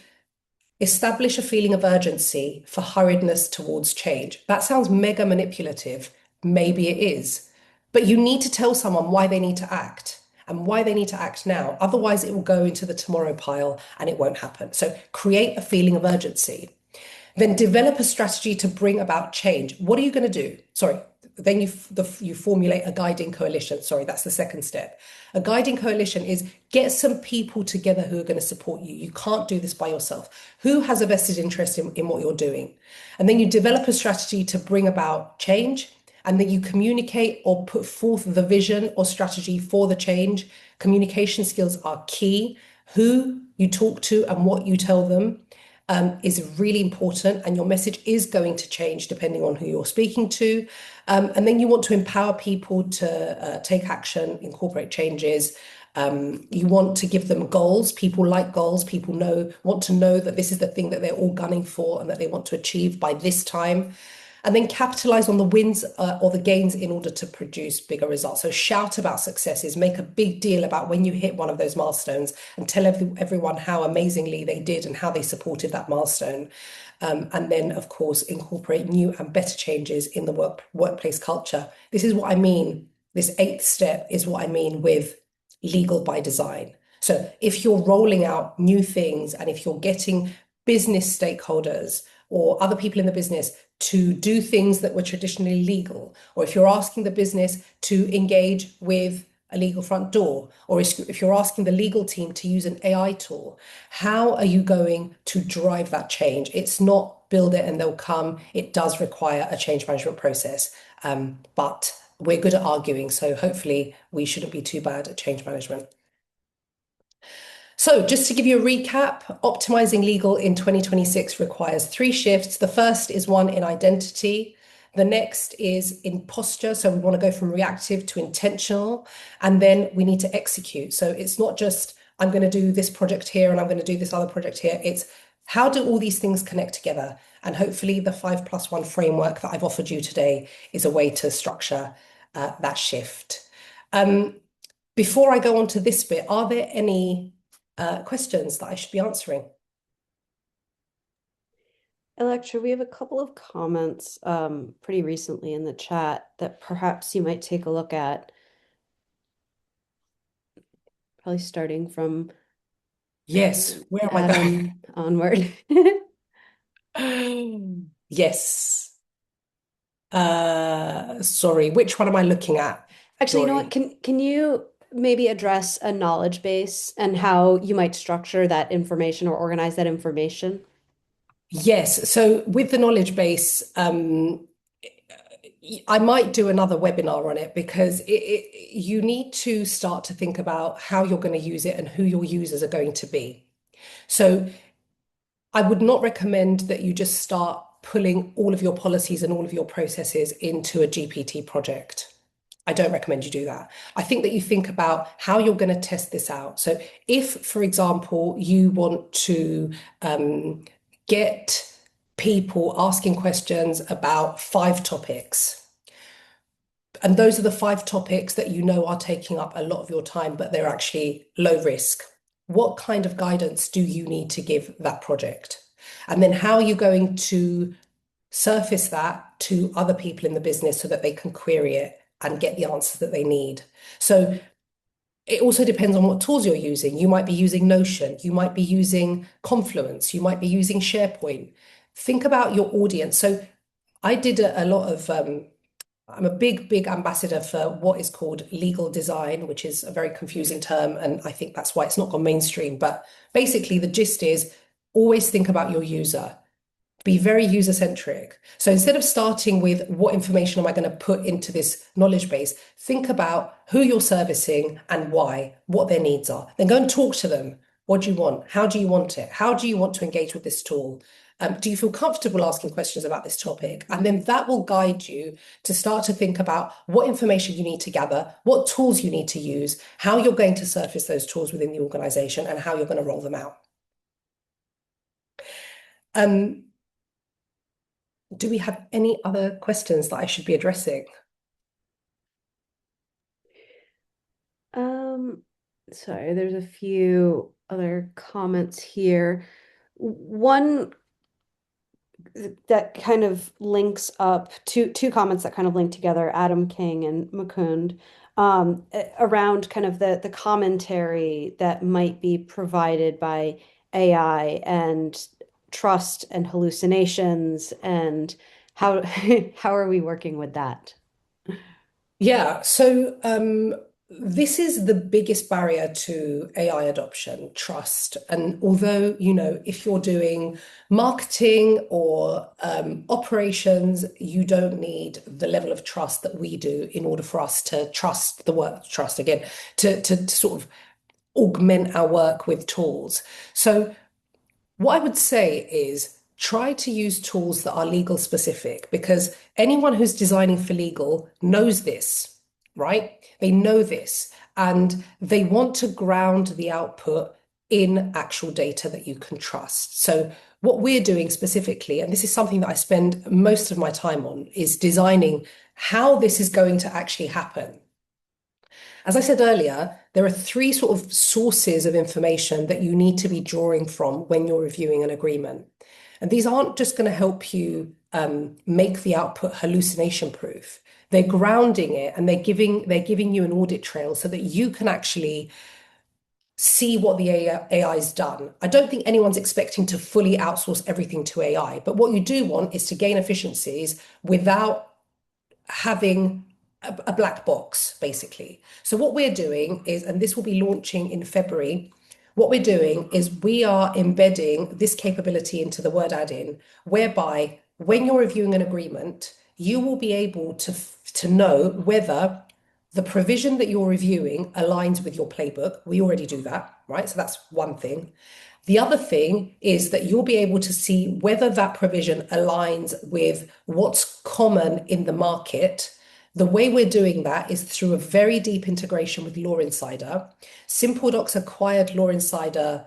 establish a feeling of urgency for hurriedness towards change. That sounds mega manipulative. Maybe it is. But you need to tell someone why they need to act and why they need to act now. Otherwise, it will go into the tomorrow pile and it won't happen. So create a feeling of urgency. Then develop a strategy to bring about change. What are you going to do? Sorry. Then you formulate a guiding coalition. Sorry, that's the second step. A guiding coalition is get some people together who are going to support you. You can't do this by yourself. Who has a vested interest in what you're doing? And then you develop a strategy to bring about change, and then you communicate or put forth the vision or strategy for the change. Communication skills are key. Who you talk to and what you tell them. is really important, and your message is going to change depending on who you're speaking to. And then you want to empower people to take action, incorporate changes. You want to give them goals. People like goals. People want to know that this is the thing that they're all gunning for and that they want to achieve by this time. And then capitalize on the wins or the gains in order to produce bigger results. So shout about successes, make a big deal about when you hit one of those milestones, and tell everyone how amazingly they did and how they supported that milestone. And then, of course, incorporate new and better changes in the workplace culture. This is what I mean. This eighth step is what I mean with legal by design. So if you're rolling out new things and if you're getting business stakeholders or other people in the business to do things that were traditionally legal, or if you're asking the business to engage with a legal front door, or if you're asking the legal team to use an AI tool, how are you going to drive that change? It's not build it and they'll come. It does require a change management process, but we're good at arguing, so hopefully we shouldn't be too bad at change management. So just to give you a recap, optimizing legal in 2026 requires 3 shifts. The first is one in identity. The next is in posture. So we want to go from reactive to intentional. And then we need to execute. So it's not just, I'm going to do this project here and I'm going to do this other project here. It's how do all these things connect together? And hopefully the 5+1 framework that I've offered you today is a way to structure that shift. Before I go on to this bit, are there any questions that I should be answering? Electra, we have a couple of comments pretty recently in the chat that perhaps you might take a look at. Probably starting from Yes, where am I Adam onward. going? Yes. Sorry, which one am I looking at, Actually, you know what? Jory? Can you maybe address a knowledge base and how you might structure that information or organize that information? Yes, so with the knowledge base, I might do another webinar on it because you need to start to think about how you're going to use it and who your users are going to be. So I would not recommend that you just start pulling all of your policies and all of your processes into a GPT project. I don't recommend you do that. I think that you think about how you're going to test this out. So if, for example, you want to get people asking questions about 5 topics, and those are the 5 topics that you know are taking up a lot of your time, but they're actually low risk. What kind of guidance do you need to give that project? And then how are you going to surface that to other people in the business so that they can query it and get the answers that they need? So it also depends on what tools you're using. You might be using Notion, you might be using Confluence, you might be using SharePoint. Think about your audience. So I did a lot of I'm a big ambassador for what is called legal design, which is a very confusing term, and I think that's why it's not gone mainstream. But basically, the gist is always think about your user. Be very user centric. So instead of starting with what information am I going to put into this knowledge base, think about who you're servicing and why, what their needs are. Then go and talk to them. What do you want? How do you want it? How do you want to engage with this tool? Do you feel comfortable asking questions about this topic? And then that will guide you to start to think about what information you need to gather, what tools you need to use, how you're going to surface those tools within the organization, and how you're going to roll them out. Um, do we have any other questions that I should be addressing? Sorry, there's a few other comments here. One that kind of links up two comments that kind of link together, Adam King and Mukund, around kind of the commentary that might be provided by AI and trust and hallucinations and how how are we working with that? Yeah, so this is the biggest barrier to AI adoption, trust. And although, if you're doing marketing or operations, you don't need the level of trust that we do in order for us to trust the word trust again, to sort of augment our work with tools. So What I would say is try to use tools that are legal specific because anyone who's designing for legal knows this, right? They know this and they want to ground the output in actual data that you can trust. So, what we're doing specifically, and this is something that I spend most of my time on, is designing how this is going to actually happen. As I said earlier, there are three sort of sources of information that you need to be drawing from when you're reviewing an agreement. And these aren't just going to help you make the output hallucination proof. They're grounding it and they're giving you an audit trail so that you can actually see what the AI's done. I don't think anyone's expecting to fully outsource everything to AI, but what you do want is to gain efficiencies without having a black box, basically. So what we're doing is, and this will be launching in February, what we're doing is we are embedding this capability into the word add-in, whereby when you're reviewing an agreement, you will be able to know whether the provision that you're reviewing aligns with your playbook. We already do that, right? So that's one thing. The other thing is that you'll be able to see whether that provision aligns with what's common in the market. The way we're doing that is through a very deep integration with Law Insider. SimpleDocs acquired Law Insider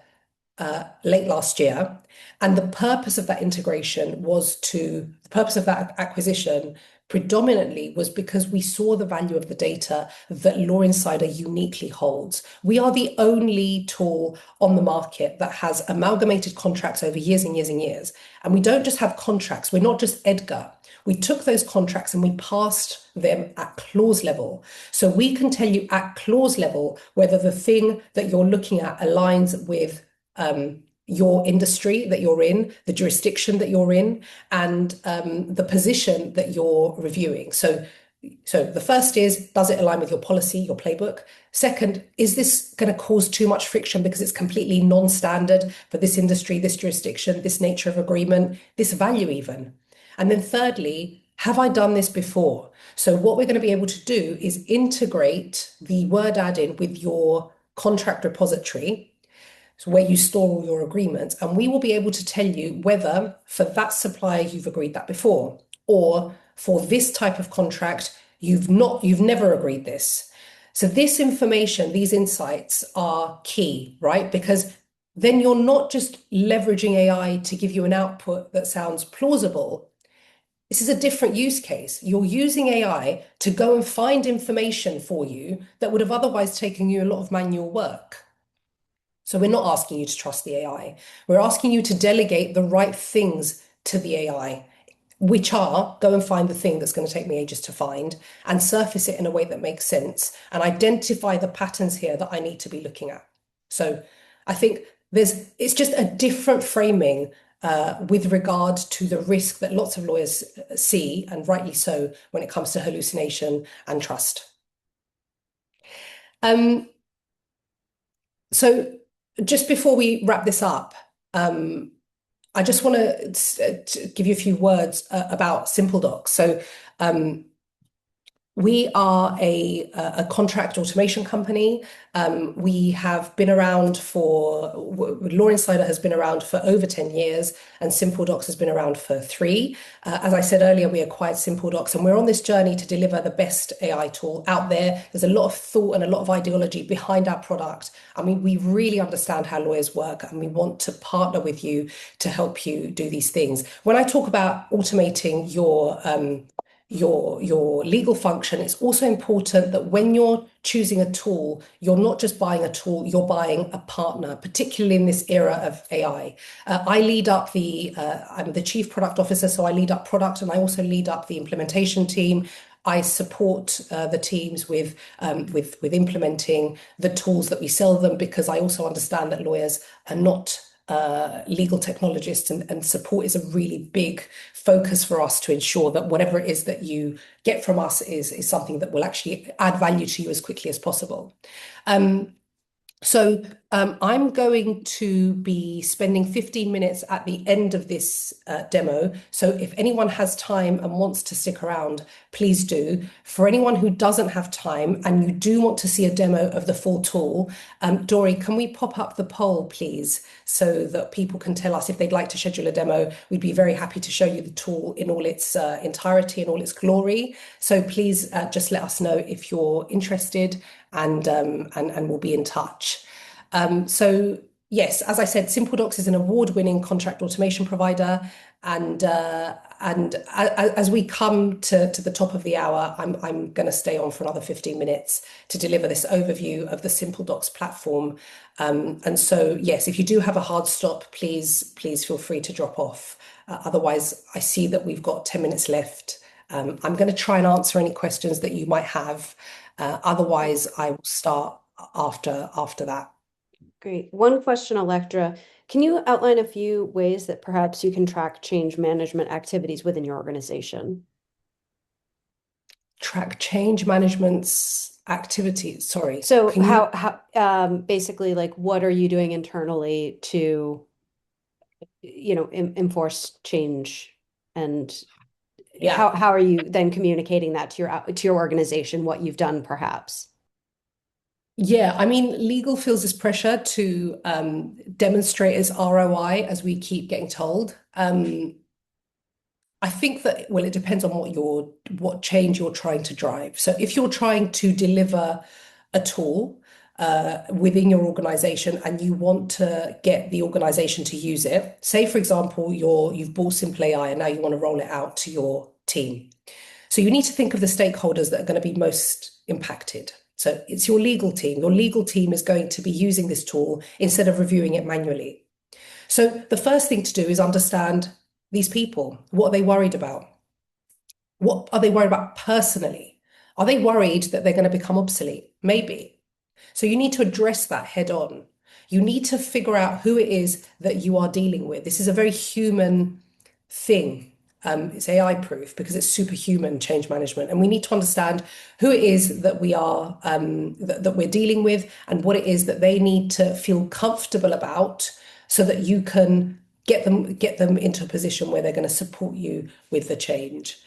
late last year. And the purpose of that integration the purpose of that acquisition predominantly was because we saw the value of the data that Law Insider uniquely holds. We are the only tool on the market that has amalgamated contracts over years and years and years. And we don't just have contracts, we're not just Edgar. We took those contracts and we passed them at clause level. So we can tell you at clause level whether the thing that you're looking at aligns with your industry that you're in, the jurisdiction that you're in, and the position that you're reviewing. So the first is, does it align with your policy, your playbook? Second, is this going to cause too much friction because it's completely non-standard for this industry, this jurisdiction, this nature of agreement, this value even? And then thirdly, have I done this before? So what we're going to be able to do is integrate the word add-in with your contract repository, so where you store all your agreements, and we will be able to tell you whether for that supplier you've agreed that before, or for this type of contract you've never agreed this. So this information, these insights are key, right? Because then you're not just leveraging AI to give you an output that sounds plausible. This is a different use case. You're using AI to go and find information for you that would have otherwise taken you a lot of manual work. So we're not asking you to trust the AI. We're asking you to delegate the right things to the AI, which are go and find the thing that's going to take me ages to find and surface it in a way that makes sense and identify the patterns here that I need to be looking at. So I think it's just a different framing with regard to the risk that lots of lawyers see, and rightly so, when it comes to hallucination and trust. Um, so just before we wrap this up, I just want to give you a few words about SimpleDocs. So we are a contract automation company. We have been around Law Insider has been around for over 10 years, and SimpleDocs has been around for 3. As I said earlier, we acquired SimpleDocs, and we're on this journey to deliver the best AI tool out there. There's a lot of thought and a lot of ideology behind our product. I mean, we really understand how lawyers work, and we want to partner with you to help you do these things. When I talk about automating your legal function, it's also important that when you're choosing a tool, you're not just buying a tool, you're buying a partner, particularly in this era of AI. I'm the chief product officer, so I lead up product, and I also lead up the implementation team. I support the teams with implementing the tools that we sell them, because I also understand that lawyers are not legal technologists, and support is a really big focus for us to ensure that whatever it is that you get from us is something that will actually add value to you as quickly as possible. So I'm going to be spending 15 minutes at the end of this demo. So if anyone has time and wants to stick around, please do. For anyone who doesn't have time and you do want to see a demo of the full tool, Dory, can we pop up the poll, please, so that people can tell us if they'd like to schedule a demo? We'd be very happy to show you the tool in all its entirety and all its glory. So please just let us know if you're interested, and we'll be in touch. So yes, as I said, SimpleDocs is an award-winning contract automation provider, and as we come to the top of the hour, I'm going to stay on for another 15 minutes to deliver this overview of the SimpleDocs platform. And so yes, if you do have a hard stop, please feel free to drop off. Otherwise, I see that we've got 10 minutes left. I'm going to try and answer any questions that you might have. Otherwise, I will start after that. Great. One question, Electra. Can you outline a few ways that perhaps you can track change management activities within your organization? Track change management's activities. Sorry, So can you? basically like what are you doing internally to, enforce change, and Yeah. how are you then communicating that to your organization, what you've done perhaps? Yeah, I mean, legal feels this pressure to demonstrate as ROI as we keep getting told. I think that, well, it depends on what change you're trying to drive. So if you're trying to deliver a tool within your organization and you want to get the organization to use it, say for example, you've bought Simple AI and now you want to roll it out to your team. So you need to think of the stakeholders that are going to be most impacted. So it's your legal team. Your legal team is going to be using this tool instead of reviewing it manually. So the first thing to do is understand these people. What are they worried about? What are they worried about personally? Are they worried that they're going to become obsolete? Maybe. So you need to address that head on. You need to figure out who it is that you are dealing with. This is a very human thing. It's AI proof because it's superhuman change management, and we need to understand who it is that that we're dealing with, and what it is that they need to feel comfortable about, so that you can get them into a position where they're going to support you with the change.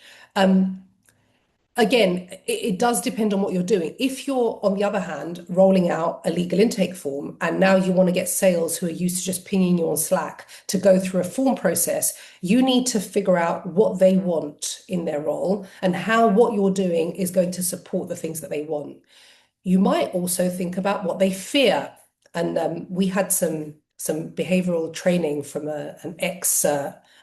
Again, it does depend on what you're doing. If you're, on the other hand, rolling out a legal intake form and now you want to get sales who are used to just pinging you on Slack to go through a form process, you need to figure out what they want in their role and how what you're doing is going to support the things that they want. You might also think about what they fear. And we had some behavioral training from an ex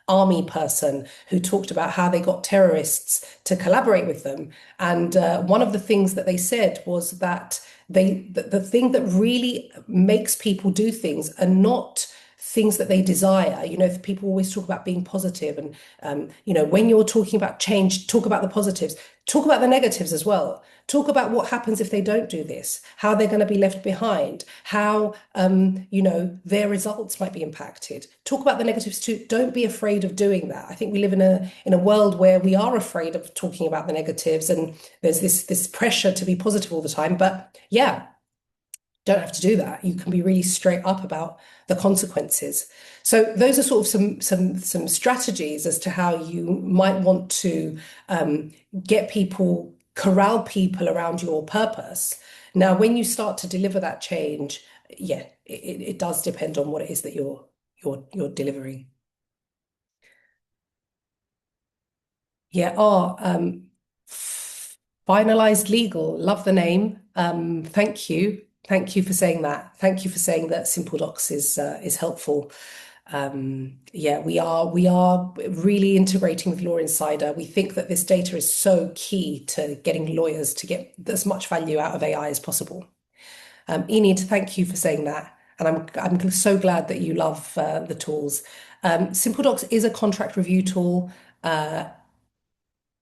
army person who talked about how they got terrorists to collaborate with them. And one of the things that they said was that the thing that really makes people do things are not things that they desire. People always talk about being positive, and when you're talking about change, talk about the positives, talk about the negatives as well. Talk about what happens if they don't do this, how they're going to be left behind, how their results might be impacted. Talk about the negatives too. Don't be afraid of doing that. I think we live in a world where we are afraid of talking about the negatives, and there's this pressure to be positive all the time. But yeah, don't have to do that. You can be really straight up about the consequences. So those are sort of some strategies as to how you might want to get people, corral people around your purpose. Now, when you start to deliver that change, yeah, it does depend on what it is that you're delivering. Yeah. Finalized legal. Love the name. Thank you. Thank you for saying that. Thank you for saying that Simple Docs is helpful. Yeah, we are really integrating with Law Insider. We think that this data is so key to getting lawyers to get as much value out of AI as possible. Enid, thank you for saying that. And I'm so glad that you love the tools. Simple Docs is a contract review tool.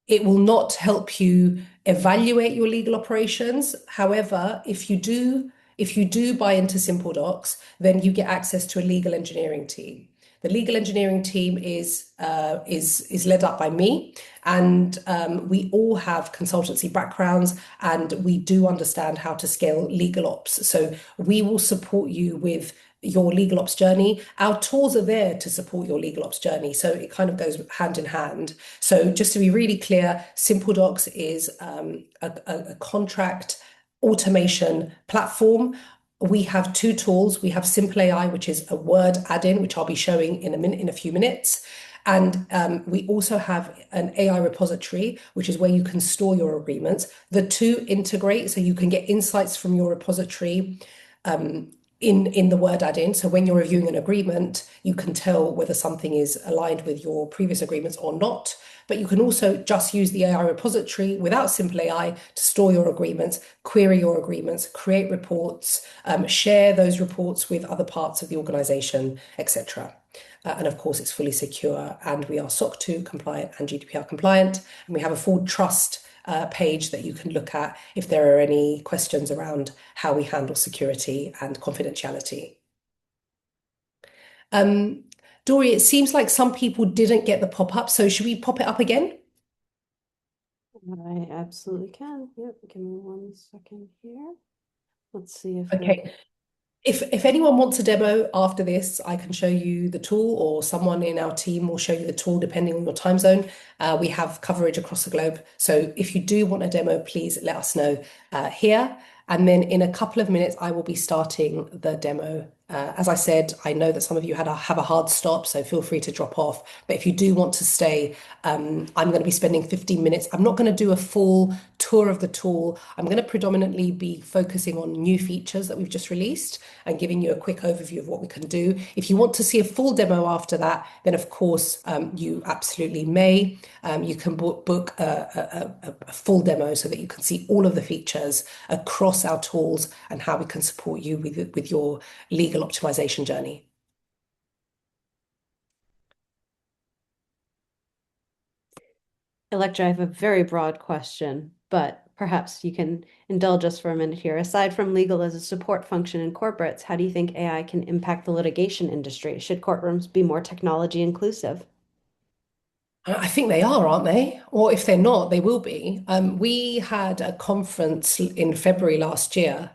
It will not help you evaluate your legal operations. However, if you do buy into Simple Docs, then you get access to a legal engineering team. The legal engineering team is led up by me, and we all have consultancy backgrounds, and we do understand how to scale legal ops. So we will support you with your legal ops journey. Our tools are there to support your legal ops journey. So it kind of goes hand in hand. So just to be really clear, Simple Docs is a contract automation platform. We have two tools. We have Simple AI, which is a word add-in, which I'll be showing in a few minutes. And we also have an AI repository, which is where you can store your agreements. The two integrate, so you can get insights from your repository in the word add-in. So when you're reviewing an agreement, you can tell whether something is aligned with your previous agreements or not. But you can also just use the AI repository without Simple AI to store your agreements, query your agreements, create reports, share those reports with other parts of the organization, etc. And of course, it's fully secure, and we are SOC 2 compliant and GDPR compliant. And we have a full trust page that you can look at if there are any questions around how we handle security and confidentiality. Dory, it seems like some people didn't get the pop-up, so should we pop it up again? I absolutely can. Yep, give me 1 second here. Let's see if we're Okay. If anyone wants a demo after this, I can show you the tool, or someone in our team will show you the tool depending on your time zone. We have coverage across the globe. So if you do want a demo, please let us know here. And then in a couple of minutes, I will be starting the demo. As I said, I know that some of you have a hard stop, so feel free to drop off. But if you do want to stay, I'm going to be spending 15 minutes. I'm not going to do a full tour of the tool. I'm going to predominantly be focusing on new features that we've just released and giving you a quick overview of what we can do. If you want to see a full demo after that, then of course you absolutely may. You can book a full demo so that you can see all of the features across our tools and how we can support you with your legal optimization journey. Electra, I have a very broad question, but perhaps you can indulge us for a minute here. Aside from legal as a support function in corporates, how do you think AI can impact the litigation industry? Should courtrooms be more technology inclusive? I think they are, aren't they? Or if they're not, they will be. We had a conference in February last year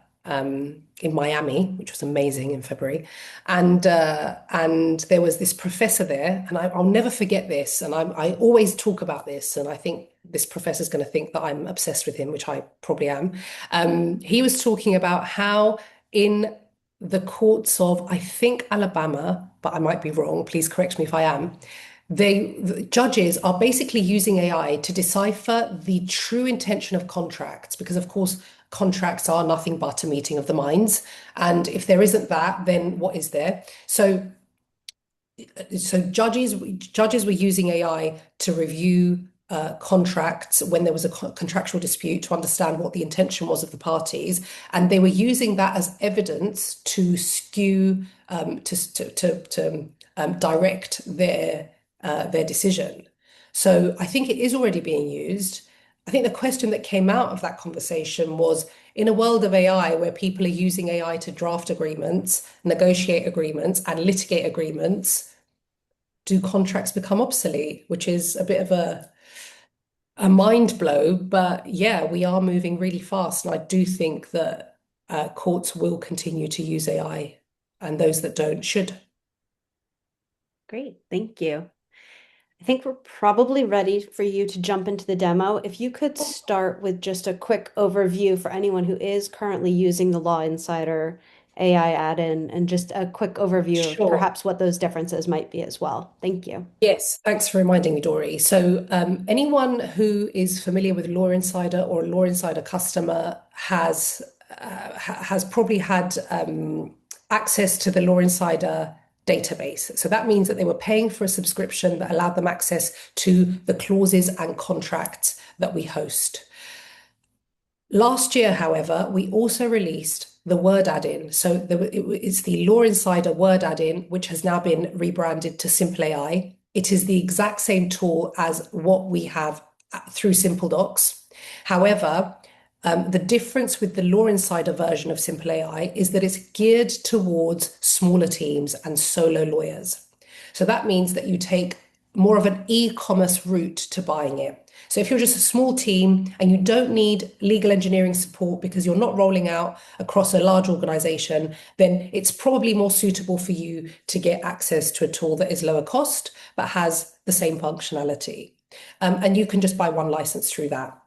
in Miami, which was amazing in February, and there was this professor there, and I'll never forget this. And I always talk about this, and I think this professor's going to think that I'm obsessed with him, which I probably am. He was talking about how in the courts of, I think, Alabama, but I might be wrong. Please correct me if I am. The judges are basically using AI to decipher the true intention of contracts, because of course contracts are nothing but a meeting of the minds. And if there isn't that, then what is there? So judges were using AI to review contracts when there was a contractual dispute to understand what the intention was of the parties, and they were using that as evidence to skew to direct their decision. So I think it is already being used. I think the question that came out of that conversation was, in a world of AI where people are using AI to draft agreements, negotiate agreements, and litigate agreements, do contracts become obsolete? Which is a bit of a mind blow, but yeah, we are moving really fast, and I do think that courts will continue to use AI, and those that don't should. Great, thank you. I think we're probably ready for you to jump into the demo. If you could start with just a quick overview for anyone who is currently using the Law Insider AI add-in, and just a quick overview of Sure. perhaps what those differences might be as well. Thank you. Yes, thanks for reminding me, Dory. So, anyone who is familiar with Law Insider or a Law Insider customer has probably had access to the Law Insider database. So that means that they were paying for a subscription that allowed them access to the clauses and contracts that we host. Last year, however, we also released the Word add-in. So it's the Law Insider Word add-in, which has now been rebranded to Simple AI. It is the exact same tool as what we have through Simple Docs. However, the difference with the Law Insider version of Simple AI is that it's geared towards smaller teams and solo lawyers. So that means that you take more of an e-commerce route to buying it. So if you're just a small team and you don't need legal engineering support because you're not rolling out across a large organization, then it's probably more suitable for you to get access to a tool that is lower cost but has the same functionality. And you can just buy one license through that.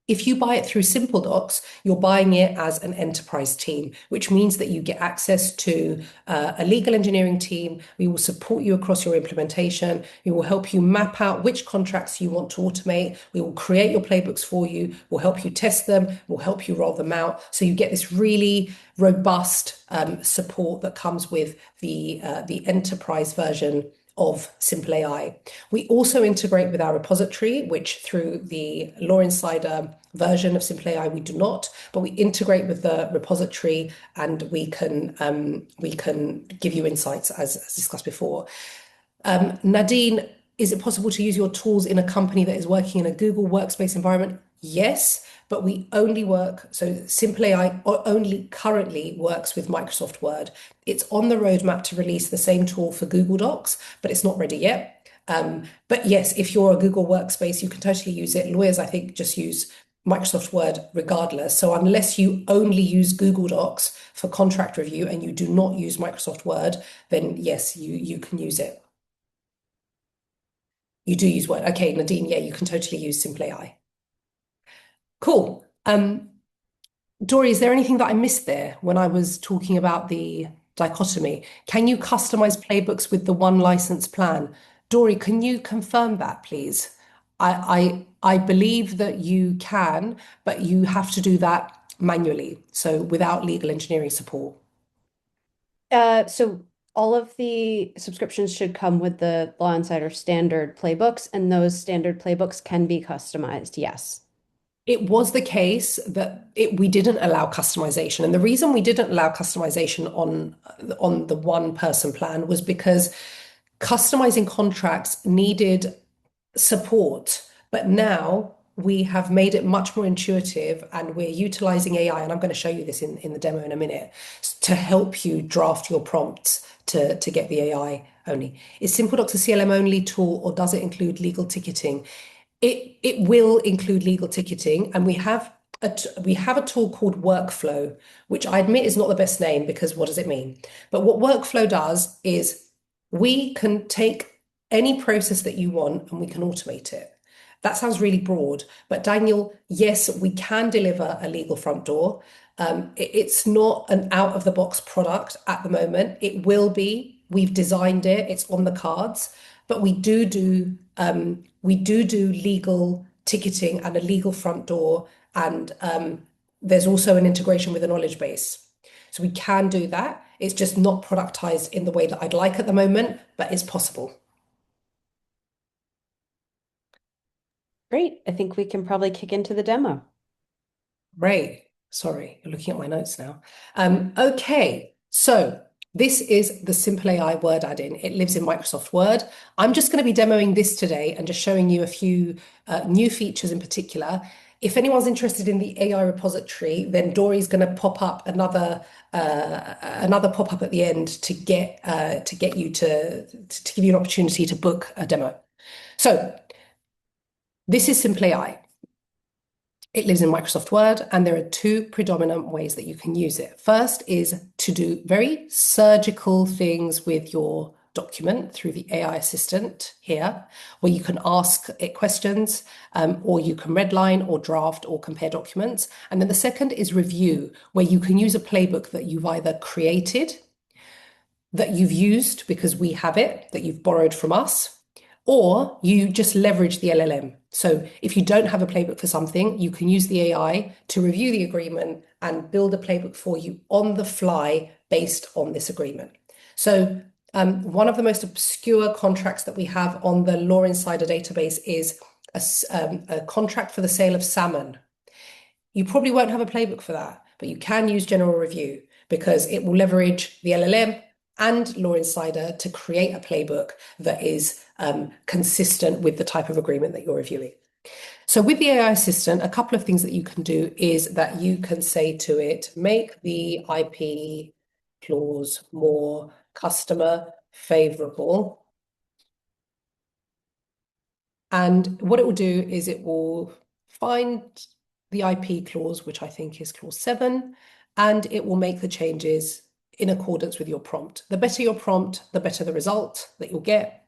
If you buy it through Simple Docs, you're buying it as an enterprise team, which means that you get access to a legal engineering team. We will support you across your implementation. We will help you map out which contracts you want to automate. We will create your playbooks for you. We'll help you test them. We'll help you roll them out. So you get this really robust support that comes with the enterprise version of Simple AI. We also integrate with our repository, which through the Law Insider version of Simple AI we do not, but we integrate with the repository and we can give you insights as discussed before. Nadine, is it possible to use your tools in a company that is working in a Google Workspace environment? Yes, but we only work, so Simple AI only currently works with Microsoft Word. It's on the roadmap to release the same tool for Google Docs, but it's not ready yet. But yes, if you're a Google Workspace, you can totally use it. Lawyers, I think, just use Microsoft Word regardless. So unless you only use Google Docs for contract review and you do not use Microsoft Word, then yes, you can use it. You do use Word. Okay, Nadine, yeah, you can totally use Simple AI. Cool. Dory, is there anything that I missed there when I was talking about the dichotomy? Can you customize playbooks with the one license plan? Dory, can you confirm that, please? I believe that you can, but you have to do that manually, so without legal engineering support. So all of the subscriptions should come with the Law Insider standard playbooks, and those standard playbooks can be customized. Yes. It was the case that we didn't allow customization. And the reason we didn't allow customization on the one person plan was because customizing contracts needed support. But now we have made it much more intuitive and we're utilizing AI. And I'm going to show you this in the demo in a minute to help you draft your prompts to get the AI only. Is Simple Docs a CLM only tool or does it include legal ticketing? It will include legal ticketing, and we have a tool called Workflow, which I admit is not the best name because what does it mean? But what Workflow does is we can take any process that you want and we can automate it. That sounds really broad, but Daniel, yes, we can deliver a legal front door. It's not an out of the box product at the moment. It will be. We've designed it. It's on the cards, but we do legal ticketing and a legal front door, and there's also an integration with a knowledge base. So we can do that. It's just not productized in the way that I'd like at the moment, but it's possible. Great. I think we can probably kick into the demo. Great. Sorry, you're looking at my notes now. Okay, so this is the Simple AI Word add-in. It lives in Microsoft Word. I'm just going to be demoing this today and just showing you a few new features in particular. If anyone's interested in the AI repository, then Dory's going to pop up another pop-up at the end to get you to give you an opportunity to book a demo. So this is Simple AI. It lives in Microsoft Word, and there are two predominant ways that you can use it. First is to do very surgical things with your document through the AI assistant here, where you can ask it questions, or you can redline or draft or compare documents. And then the second is review, where you can use a playbook that you've either created, that you've used because we have it, that you've borrowed from us, or you just leverage the LLM. So if you don't have a playbook for something, you can use the AI to review the agreement and build a playbook for you on the fly based on this agreement. So one of the most obscure contracts that we have on the Law Insider database is a contract for the sale of salmon. You probably won't have a playbook for that, but you can use general review because it will leverage the LLM and Law Insider to create a playbook that is consistent with the type of agreement that you're reviewing. So with the AI assistant, a couple of things that you can do is that you can say to it, make the IP clause more customer favorable. And what it will do is it will find the IP clause, which I think is clause 7, and it will make the changes in accordance with your prompt. The better your prompt, the better the result that you'll get.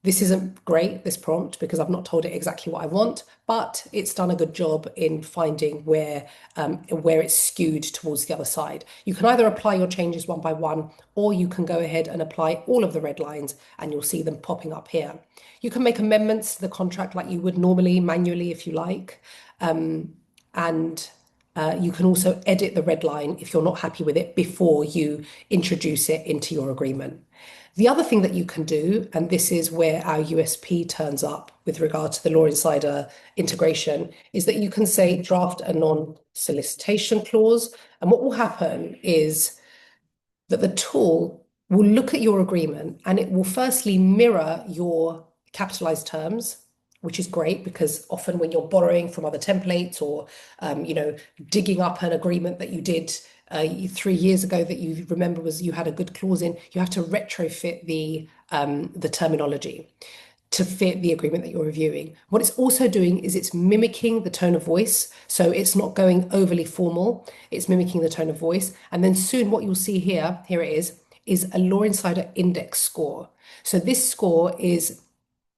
This isn't great, this prompt, because I've not told it exactly what I want, but it's done a good job in finding where it's skewed towards the other side. You can either apply your changes one by one, or you can go ahead and apply all of the red lines, and you'll see them popping up here. You can make amendments to the contract like you would normally, manually, if you like. And you can also edit the red line if you're not happy with it before you introduce it into your agreement. The other thing that you can do, and this is where our USP turns up with regard to the Law Insider integration, is that you can say draft a non-solicitation clause. And what will happen is that the tool will look at your agreement and it will firstly mirror your capitalized terms, which is great because often when you're borrowing from other templates or digging up an agreement that you did 3 years ago that you remember was you had a good clause in, you have to retrofit the terminology to fit the agreement that you're reviewing. What it's also doing is it's mimicking the tone of voice. So it's not going overly formal, it's mimicking the tone of voice. And then soon what you'll see here it is a Law Insider index score. So this score is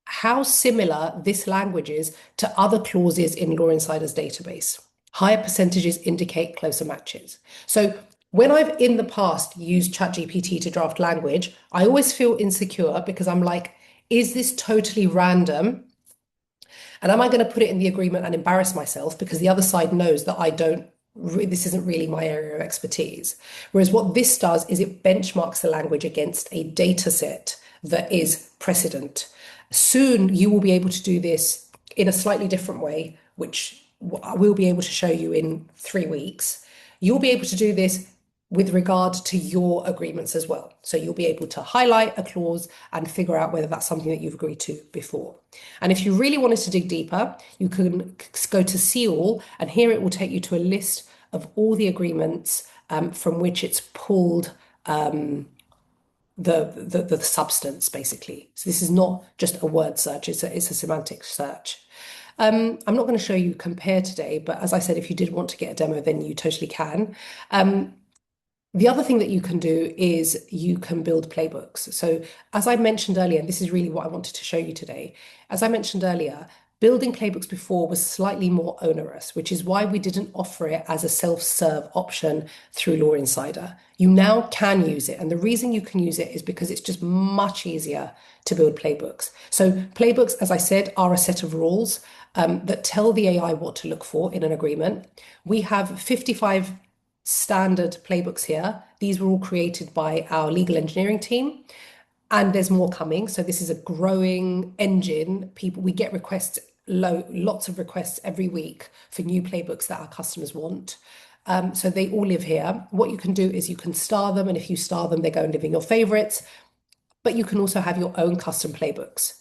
how similar this language is to other clauses in Law Insider's database. Higher percentages indicate closer matches. So when I've in the past used ChatGPT to draft language, I always feel insecure because I'm like, is this totally random? And am I going to put it in the agreement and embarrass myself because the other side knows that this isn't really my area of expertise. Whereas what this does is it benchmarks the language against a data set that is precedent. Soon you will be able to do this in a slightly different way, which I will be able to show you in 3 weeks. You'll be able to do this with regard to your agreements as well. So you'll be able to highlight a clause and figure out whether that's something that you've agreed to before. And if you really wanted to dig deeper, you can go to see all, and here it will take you to a list of all the agreements from which it's pulled the substance, basically. So this is not just a word search, it's a semantic search. I'm not going to show you compare today, but as I said, if you did want to get a demo, then you totally can. The other thing that you can do is you can build playbooks. So as I mentioned earlier, and this is really what I wanted to show you today, as I mentioned earlier, building playbooks before was slightly more onerous, which is why we didn't offer it as a self-serve option through Law Insider. You now can use it. And the reason you can use it is because it's just much easier to build playbooks. So playbooks, as I said, are a set of rules that tell the AI what to look for in an agreement. We have 55 standard playbooks here. These were all created by our legal engineering team, and there's more coming. So this is a growing engine. We get requests, lots of requests every week for new playbooks that our customers want. So they all live here. What you can do is you can star them, and if you star them, they go and live in your favorites. But you can also have your own custom playbooks.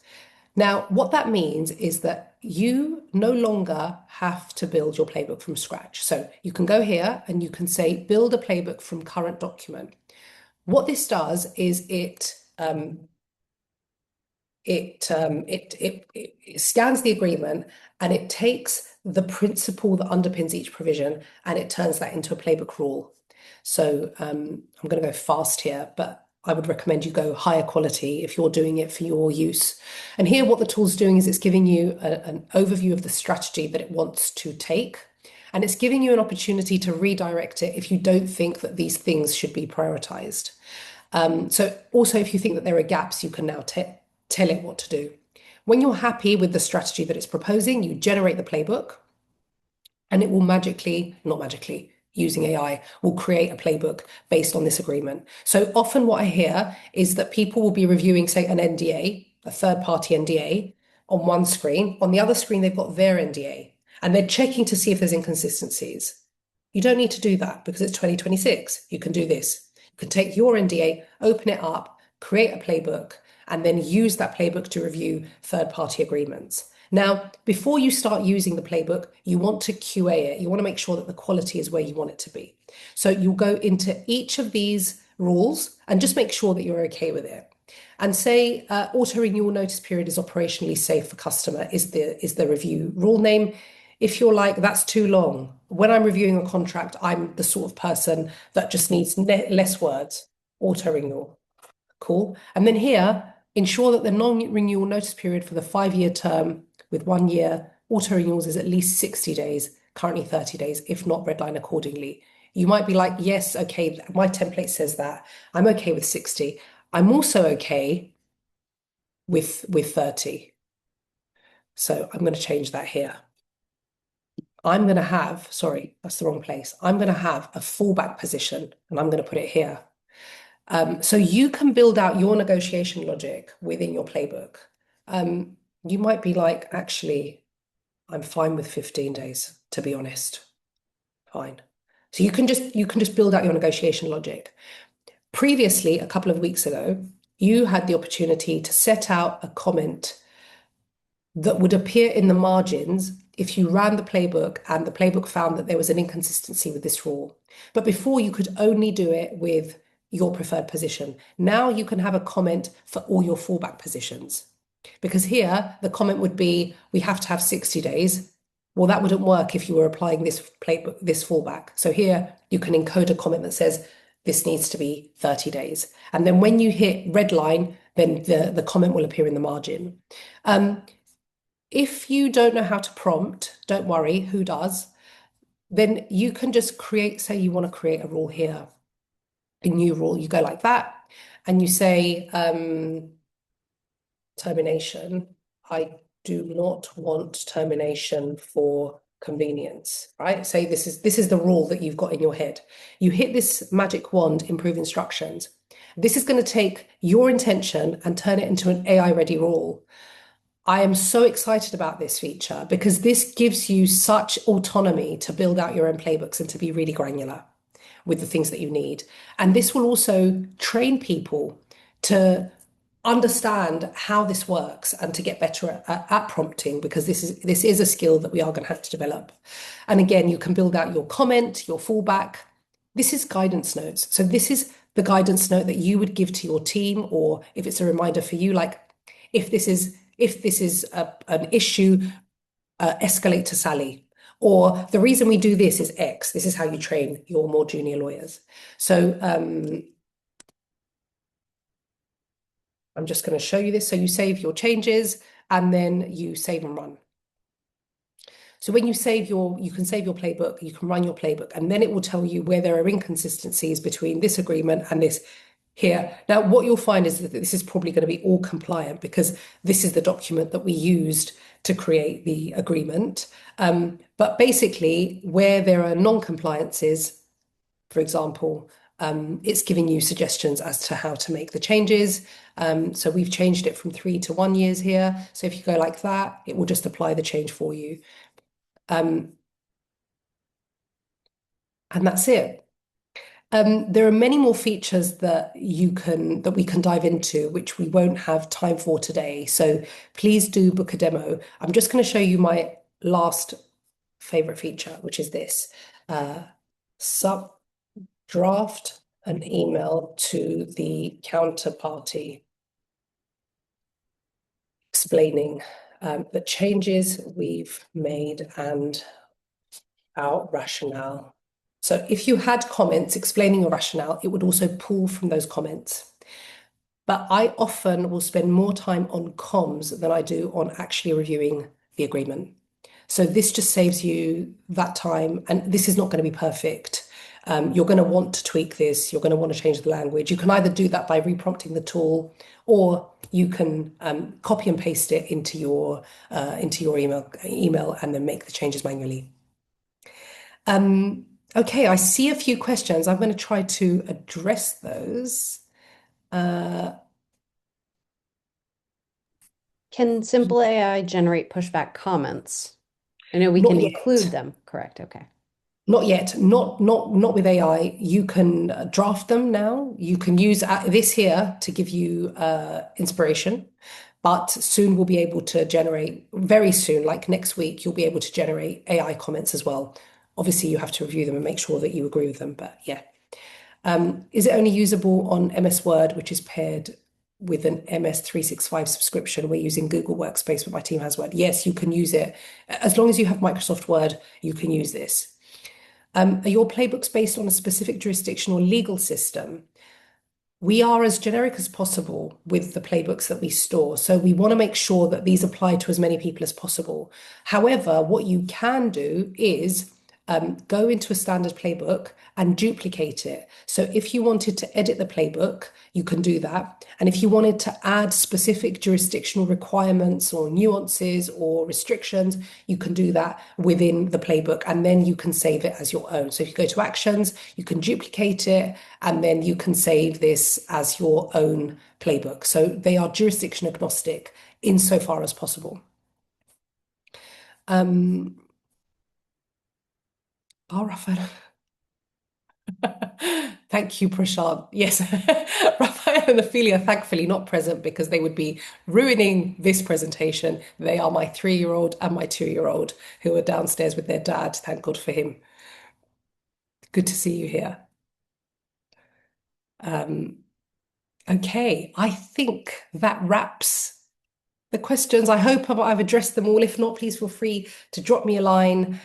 Now, what that means is that you no longer have to build your playbook from scratch. So you can go here and you can say, build a playbook from current document. What this does is it scans the agreement and it takes the principle that underpins each provision and it turns that into a playbook rule. So I'm going to go fast here, but I would recommend you go higher quality if you're doing it for your use. And here what the tool's doing is it's giving you an overview of the strategy that it wants to take. And it's giving you an opportunity to redirect it if you don't think that these things should be prioritized. So also if you think that there are gaps, you can now tell it what to do. When you're happy with the strategy that it's proposing, you generate the playbook and it will not magically, using AI, will create a playbook based on this agreement. So often what I hear is that people will be reviewing, say, an NDA, a third-party NDA, on one screen. On the other screen, they've got their NDA, and they're checking to see if there's inconsistencies. You don't need to do that because it's 2026. You can do this. You can take your NDA, open it up, create a playbook, and then use that playbook to review third-party agreements. Now, before you start using the playbook, you want to QA it. You want to make sure that the quality is where you want it to be. So you'll go into each of these rules and just make sure that you're okay with it. And say auto renewal notice period is operationally safe for customer is the review rule name. If you're like, that's too long, when I'm reviewing a contract, I'm the sort of person that just needs less words, auto renewal. Cool. And then here, ensure that the non-renewal notice period for the 5-year term with 1 year auto renewals is at least 60 days, currently 30 days, if not redline accordingly. You might be like, yes, okay, my template says that. I'm okay with 60. I'm also okay with 30. So I'm going to change that here. I'm going to have, sorry, that's the wrong place. I'm going to have a fallback position and I'm going to put it here. So you can build out your negotiation logic within your playbook. You might be like, actually, I'm fine with 15 days, to be honest. Fine. So you can just build out your negotiation logic. Previously, a couple of weeks ago, you had the opportunity to set out a comment that would appear in the margins if you ran the playbook and the playbook found that there was an inconsistency with this rule. But before, you could only do it with your preferred position. Now you can have a comment for all your fallback positions. Because here, the comment would be, we have to have 60 days. Well, that wouldn't work if you were applying this playbook, this fallback. So here, you can encode a comment that says, this needs to be 30 days. And then when you hit red line, then the comment will appear in the margin. If you don't know how to prompt, don't worry, who does? Then you can just create, say you want to create a rule here, a new rule. You go like that, and you say termination. I do not want termination for convenience, right? Say this is the rule that you've got in your head. You hit this magic wand, improve instructions. This is going to take your intention and turn it into an AI ready rule. I am so excited about this feature because this gives you such autonomy to build out your own playbooks and to be really granular with the things that you need. And this will also train people to understand how this works and to get better at prompting, because this is a skill that we are going to have to develop. And again, you can build out your comment, your fallback. This is guidance notes. So this is the guidance note that you would give to your team, or if it's a reminder for you, like if this is an issue, escalate to Sally. Or the reason we do this is X. This is how you train your more junior lawyers. So I'm just going to show you this. So you save your changes and then you save and run. So when you can save your playbook, you can run your playbook, and then it will tell you where there are inconsistencies between this agreement and this here. Now, what you'll find is that this is probably going to be all compliant because this is the document that we used to create the agreement. But basically, where there are non-compliances, for example, it's giving you suggestions as to how to make the changes. So we've changed it from 3 to 1 years here. So if you go like that, it will just apply the change for you. And that's it. There are many more features that we can dive into, which we won't have time for today. So please do book a demo. I'm just going to show you my last favorite feature, which is this. Sub draft an email to the counterparty explaining the changes we've made and our rationale. So if you had comments explaining your rationale, it would also pull from those comments. But I often will spend more time on comms than I do on actually reviewing the agreement. So this just saves you that time, and this is not going to be perfect. You're going to want to tweak this. You're going to want to change the language. You can either do that by reprompting the tool, or you can copy and paste it into your email and then make the changes manually. Okay, I see a few questions. I'm going to try to address those. Can simple AI generate pushback comments? I know we Not can include yet. them, correct? Okay. Not yet. Not with AI. You can draft them now. You can use this here to give you inspiration, but soon we'll be able to generate, very soon, like next week, you'll be able to generate AI comments as well. Obviously, you have to review them and make sure that you agree with them, but yeah. Is it only usable on MS Word, which is paired with an MS 365 subscription? We're using Google Workspace, but my team has Word. Yes, you can use it. As long as you have Microsoft Word, you can use this. Are your playbooks based on a specific jurisdiction or legal system? We are as generic as possible with the playbooks that we store. So we want to make sure that these apply to as many people as possible. However, what you can do is go into a standard playbook and duplicate it. So if you wanted to edit the playbook, you can do that. And if you wanted to add specific jurisdictional requirements or nuances or restrictions, you can do that within the playbook and then you can save it as your own. So if you go to actions, you can duplicate it and then you can save this as your own playbook. So they are jurisdiction agnostic insofar as possible. Oh, Raphael. Thank you, Prashant. Yes, Raphael and Ophelia, thankfully not present because they would be ruining this presentation. They are my 3-year-old and my 2-year-old who are downstairs with their dad. Thank God for him. Good to see you here. Um, okay, I think that wraps the questions. I hope I've addressed them all. If not, please feel free to drop me a line.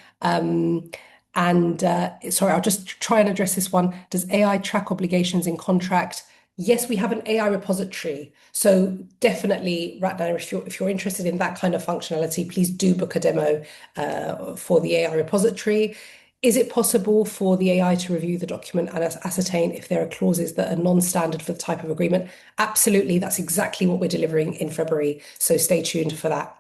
And sorry, I'll just try and address this one. Does AI track obligations in contract? Yes, we have an AI repository. So definitely, Ratner, if you're interested in that kind of functionality, please do book a demo for the AI repository. Is it possible for the AI to review the document and ascertain if there are clauses that are non-standard for the type of agreement? Absolutely. That's exactly what we're delivering in February. So stay tuned for that.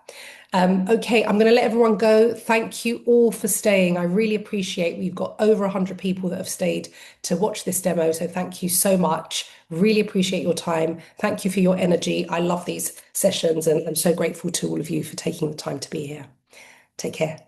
Okay, I'm going to let everyone go. Thank you all for staying. I really appreciate we've got over 100 people that have stayed to watch this demo. So thank you so much. Really appreciate your time. Thank you for your energy. I love these sessions and I'm so grateful to all of you for taking the time to be here. Take care.